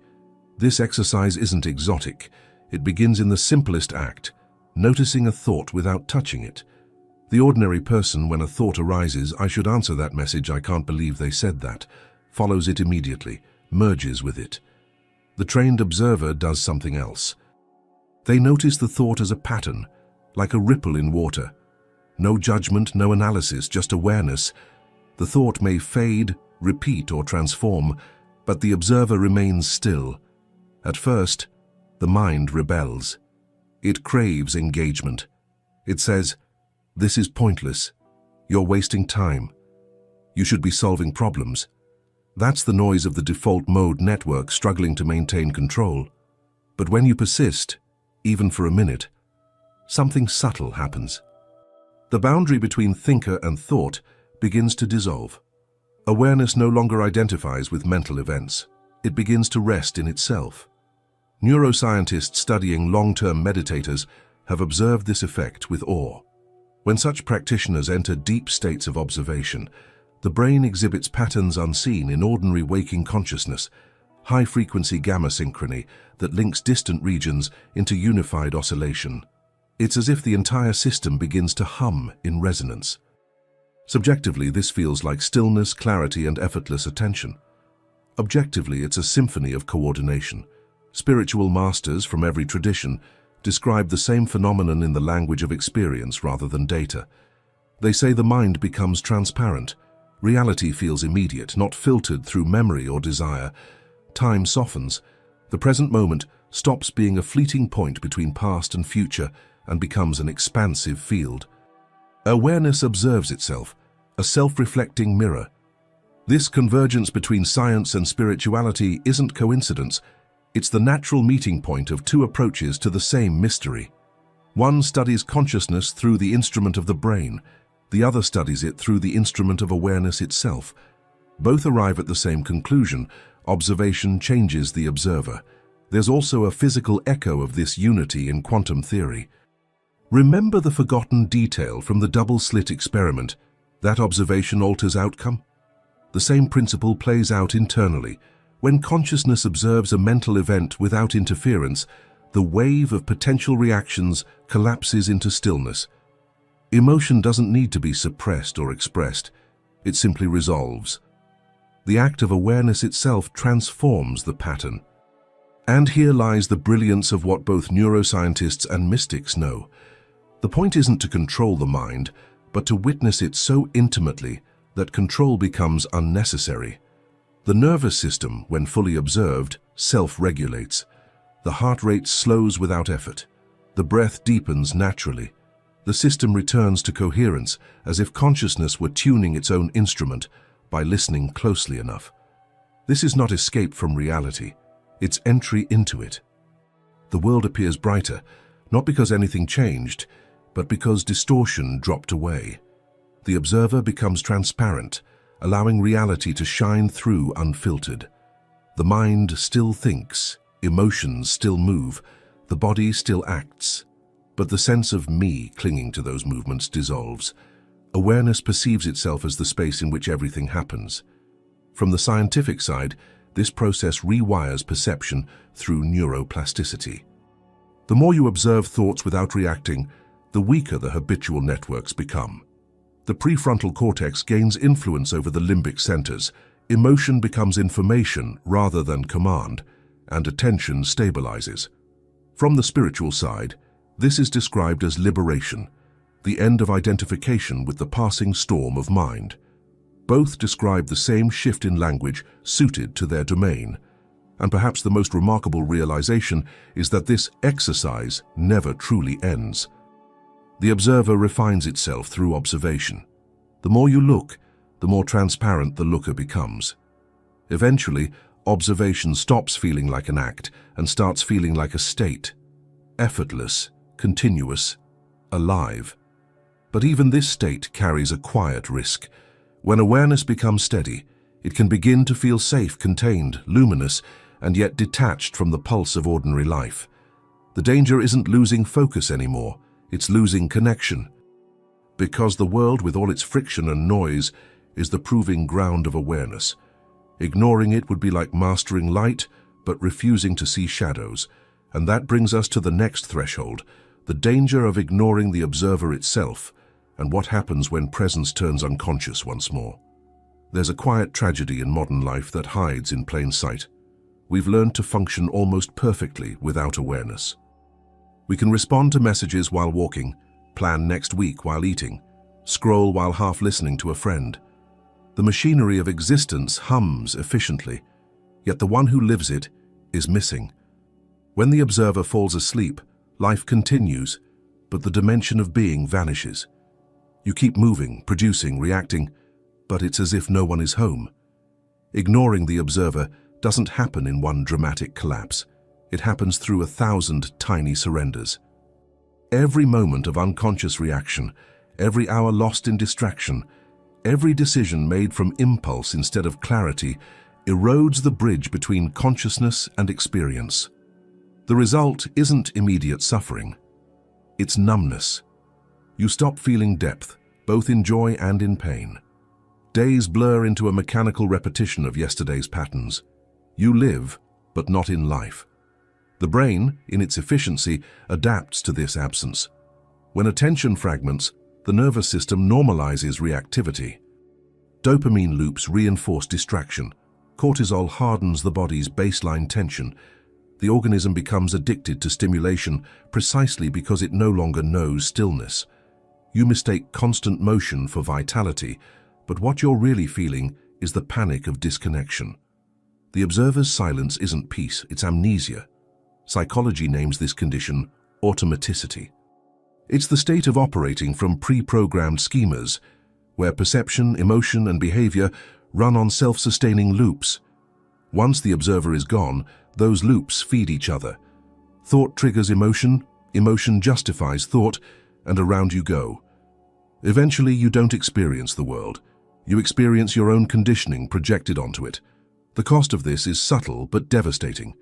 This exercise isn't exotic. It begins in the simplest act, noticing a thought without touching it. The ordinary person, when a thought arises, "I should answer that message, I can't believe they said that," follows it immediately, merges with it. The trained observer does something else. They notice the thought as a pattern, like a ripple in water. No judgment, no analysis, just awareness. The thought may fade, repeat, or transform, but the observer remains still. At first, the mind rebels. It craves engagement. It says, "This is pointless. You're wasting time. You should be solving problems." That's the noise of the default mode network struggling to maintain control. But when you persist, even for a minute, something subtle happens. The boundary between thinker and thought begins to dissolve. Awareness no longer identifies with mental events. It begins to rest in itself. Neuroscientists studying long-term meditators have observed this effect with awe. When such practitioners enter deep states of observation, the brain exhibits patterns unseen in ordinary waking consciousness, high-frequency gamma synchrony that links distant regions into unified oscillation. It's as if the entire system begins to hum in resonance. Subjectively, this feels like stillness, clarity, and effortless attention. Objectively, it's a symphony of coordination. Spiritual masters from every tradition describe the same phenomenon in the language of experience rather than data. They say the mind becomes transparent. Reality feels immediate, not filtered through memory or desire. Time softens. The present moment stops being a fleeting point between past and future and becomes an expansive field. Awareness observes itself, a self-reflecting mirror. This convergence between science and spirituality isn't coincidence. It's the natural meeting point of two approaches to the same mystery. One studies consciousness through the instrument of the brain. The other studies it through the instrument of awareness itself. Both arrive at the same conclusion: observation changes the observer. There's also a physical echo of this unity in quantum theory. Remember the forgotten detail from the double-slit experiment. That observation alters outcome. The same principle plays out internally. When consciousness observes a mental event without interference, the wave of potential reactions collapses into stillness. Emotion doesn't need to be suppressed or expressed. It simply resolves. The act of awareness itself transforms the pattern. And here lies the brilliance of what both neuroscientists and mystics know. The point isn't to control the mind, but to witness it so intimately that control becomes unnecessary. The nervous system, when fully observed, self-regulates. The heart rate slows without effort. The breath deepens naturally. The system returns to coherence, as if consciousness were tuning its own instrument by listening closely enough. This is not escape from reality, it's entry into it. The world appears brighter, not because anything changed, but because distortion dropped away. The observer becomes transparent, allowing reality to shine through unfiltered. The mind still thinks, emotions still move, the body still acts. But the sense of me clinging to those movements dissolves. Awareness perceives itself as the space in which everything happens. From the scientific side, this process rewires perception through neuroplasticity. The more you observe thoughts without reacting, the weaker the habitual networks become. The prefrontal cortex gains influence over the limbic centers. Emotion becomes information rather than command, and attention stabilizes. From the spiritual side, this is described as liberation, the end of identification with the passing storm of mind. Both describe the same shift in language suited to their domain. And perhaps the most remarkable realization is that this exercise never truly ends. The observer refines itself through observation. The more you look, the more transparent the looker becomes. Eventually, observation stops feeling like an act and starts feeling like a state. Effortless, continuous, alive. But even this state carries a quiet risk. When awareness becomes steady, it can begin to feel safe, contained, luminous, and yet detached from the pulse of ordinary life. The danger isn't losing focus anymore, it's losing connection. Because the world, with all its friction and noise, is the proving ground of awareness. Ignoring it would be like mastering light, but refusing to see shadows. And that brings us to the next threshold, the danger of ignoring the observer itself, and what happens when presence turns unconscious once more. There's a quiet tragedy in modern life that hides in plain sight. We've learned to function almost perfectly without awareness. We can respond to messages while walking, plan next week while eating, scroll while half listening to a friend. The machinery of existence hums efficiently, yet the one who lives it is missing. When the observer falls asleep, life continues, but the dimension of being vanishes. You keep moving, producing, reacting, but it's as if no one is home. Ignoring the observer doesn't happen in one dramatic collapse. It happens through 1,000 tiny surrenders. Every moment of unconscious reaction, every hour lost in distraction, every decision made from impulse instead of clarity erodes the bridge between consciousness and experience. The result isn't immediate suffering. It's numbness. You stop feeling depth, both in joy and in pain. Days blur into a mechanical repetition of yesterday's patterns. You live, but not in life. The brain, in its efficiency, adapts to this absence. When attention fragments, the nervous system normalizes reactivity. Dopamine loops reinforce distraction. Cortisol hardens the body's baseline tension. The organism becomes addicted to stimulation precisely because it no longer knows stillness. You mistake constant motion for vitality, but what you're really feeling is the panic of disconnection. The observer's silence isn't peace, it's amnesia. Psychology names this condition automaticity. It's the state of operating from pre-programmed schemas, where perception, emotion, and behavior run on self-sustaining loops. Once the observer is gone, those loops feed each other. Thought triggers emotion, emotion justifies thought, and around you go. Eventually, you don't experience the world. You experience your own conditioning projected onto it. The cost of this is subtle but devastating.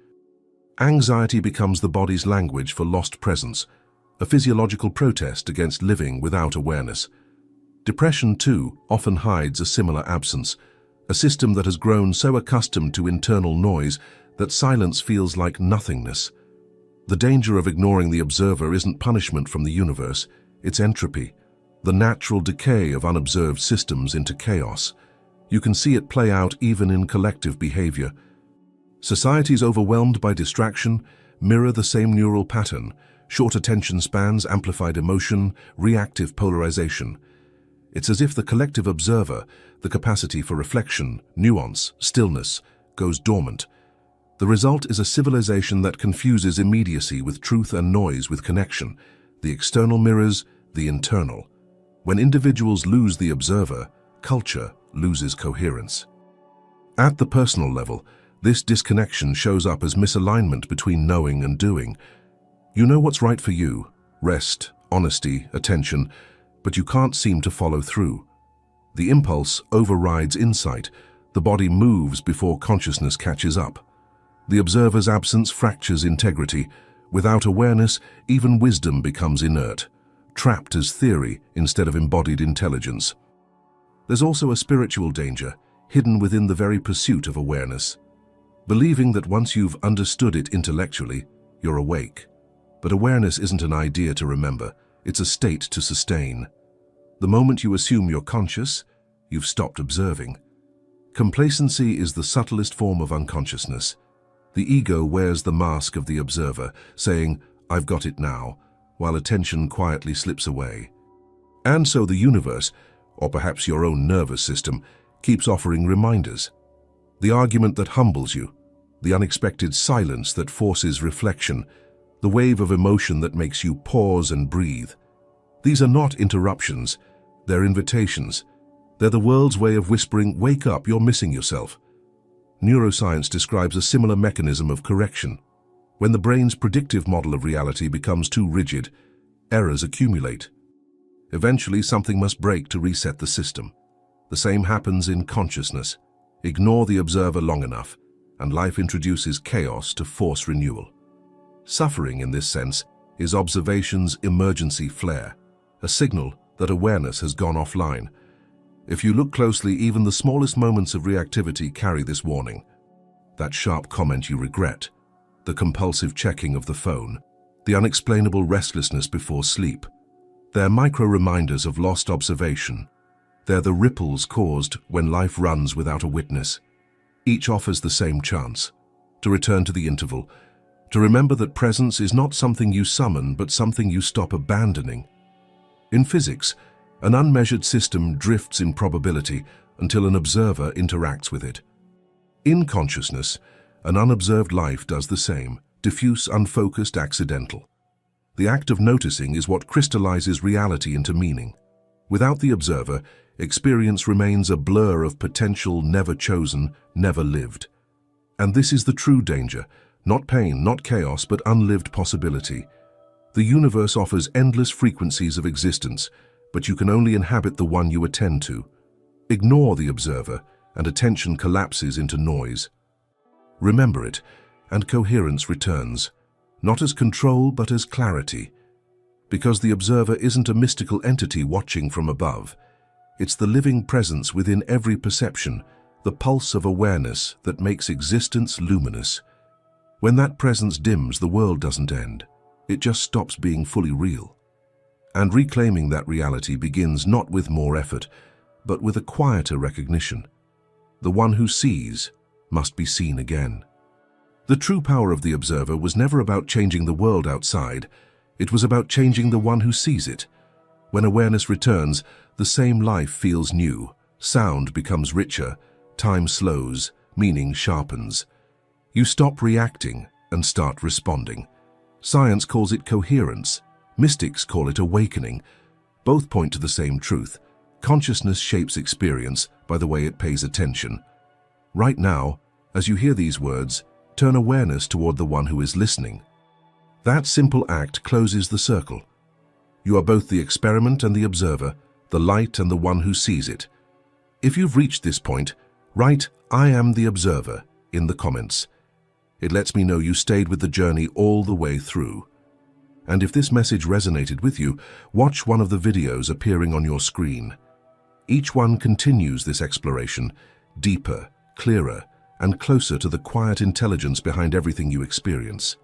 Anxiety becomes the body's language for lost presence, a physiological protest against living without awareness. Depression, too, often hides a similar absence, a system that has grown so accustomed to internal noise that silence feels like nothingness. The danger of ignoring the observer isn't punishment from the universe, it's entropy, the natural decay of unobserved systems into chaos. You can see it play out even in collective behavior. Societies overwhelmed by distraction mirror the same neural pattern: short attention spans, amplified emotion, reactive polarization. It's as if the collective observer, the capacity for reflection, nuance, stillness, goes dormant. The result is a civilization that confuses immediacy with truth and noise with connection, the external mirrors, the internal. When individuals lose the observer, culture loses coherence. At the personal level, this disconnection shows up as misalignment between knowing and doing. You know what's right for you, rest, honesty, attention, but you can't seem to follow through. The impulse overrides insight. The body moves before consciousness catches up. The observer's absence fractures integrity. Without awareness, even wisdom becomes inert, trapped as theory instead of embodied intelligence. There's also a spiritual danger, hidden within the very pursuit of awareness. Believing that once you've understood it intellectually, you're awake. But awareness isn't an idea to remember, it's a state to sustain. The moment you assume you're conscious, you've stopped observing. Complacency is the subtlest form of unconsciousness. The ego wears the mask of the observer, saying, "I've got it now," while attention quietly slips away. And so the universe, or perhaps your own nervous system, keeps offering reminders. The argument that humbles you, the unexpected silence that forces reflection, the wave of emotion that makes you pause and breathe. These are not interruptions, they're invitations. They're the world's way of whispering, "Wake up, you're missing yourself." Neuroscience describes a similar mechanism of correction. When the brain's predictive model of reality becomes too rigid, errors accumulate. Eventually, something must break to reset the system. The same happens in consciousness. Ignore the observer long enough, and life introduces chaos to force renewal. Suffering, in this sense, is observation's emergency flare, a signal that awareness has gone offline. If you look closely, even the smallest moments of reactivity carry this warning. That sharp comment you regret, the compulsive checking of the phone, the unexplainable restlessness before sleep. They're micro-reminders of lost observation. They're the ripples caused when life runs without a witness. Each offers the same chance, to return to the interval, to remember that presence is not something you summon, but something you stop abandoning. In physics, an unmeasured system drifts in probability until an observer interacts with it. In consciousness, an unobserved life does the same, diffuse, unfocused, accidental. The act of noticing is what crystallizes reality into meaning. Without the observer, experience remains a blur of potential never chosen, never lived. And this is the true danger, not pain, not chaos, but unlived possibility. The universe offers endless frequencies of existence, but you can only inhabit the one you attend to. Ignore the observer, and attention collapses into noise. Remember it, and coherence returns, not as control but as clarity. Because the observer isn't a mystical entity watching from above. It's the living presence within every perception, the pulse of awareness that makes existence luminous. When that presence dims, the world doesn't end. It just stops being fully real. And reclaiming that reality begins not with more effort, but with a quieter recognition. The one who sees must be seen again. The true power of the observer was never about changing the world outside. It was about changing the one who sees it. When awareness returns, the same life feels new. Sound becomes richer, time slows, meaning sharpens. You stop reacting and start responding. Science calls it coherence. Mystics call it awakening. Both point to the same truth. Consciousness shapes experience by the way it pays attention. Right now, as you hear these words, turn awareness toward the one who is listening. That simple act closes the circle. You are both the experiment and the observer, the light and the one who sees it. If you've reached this point, write "I am the observer" in the comments. It lets me know you stayed with the journey all the way through. And if this message resonated with you, watch one of the videos appearing on your screen. Each one continues this exploration, deeper, clearer, and closer to the quiet intelligence behind everything you experience.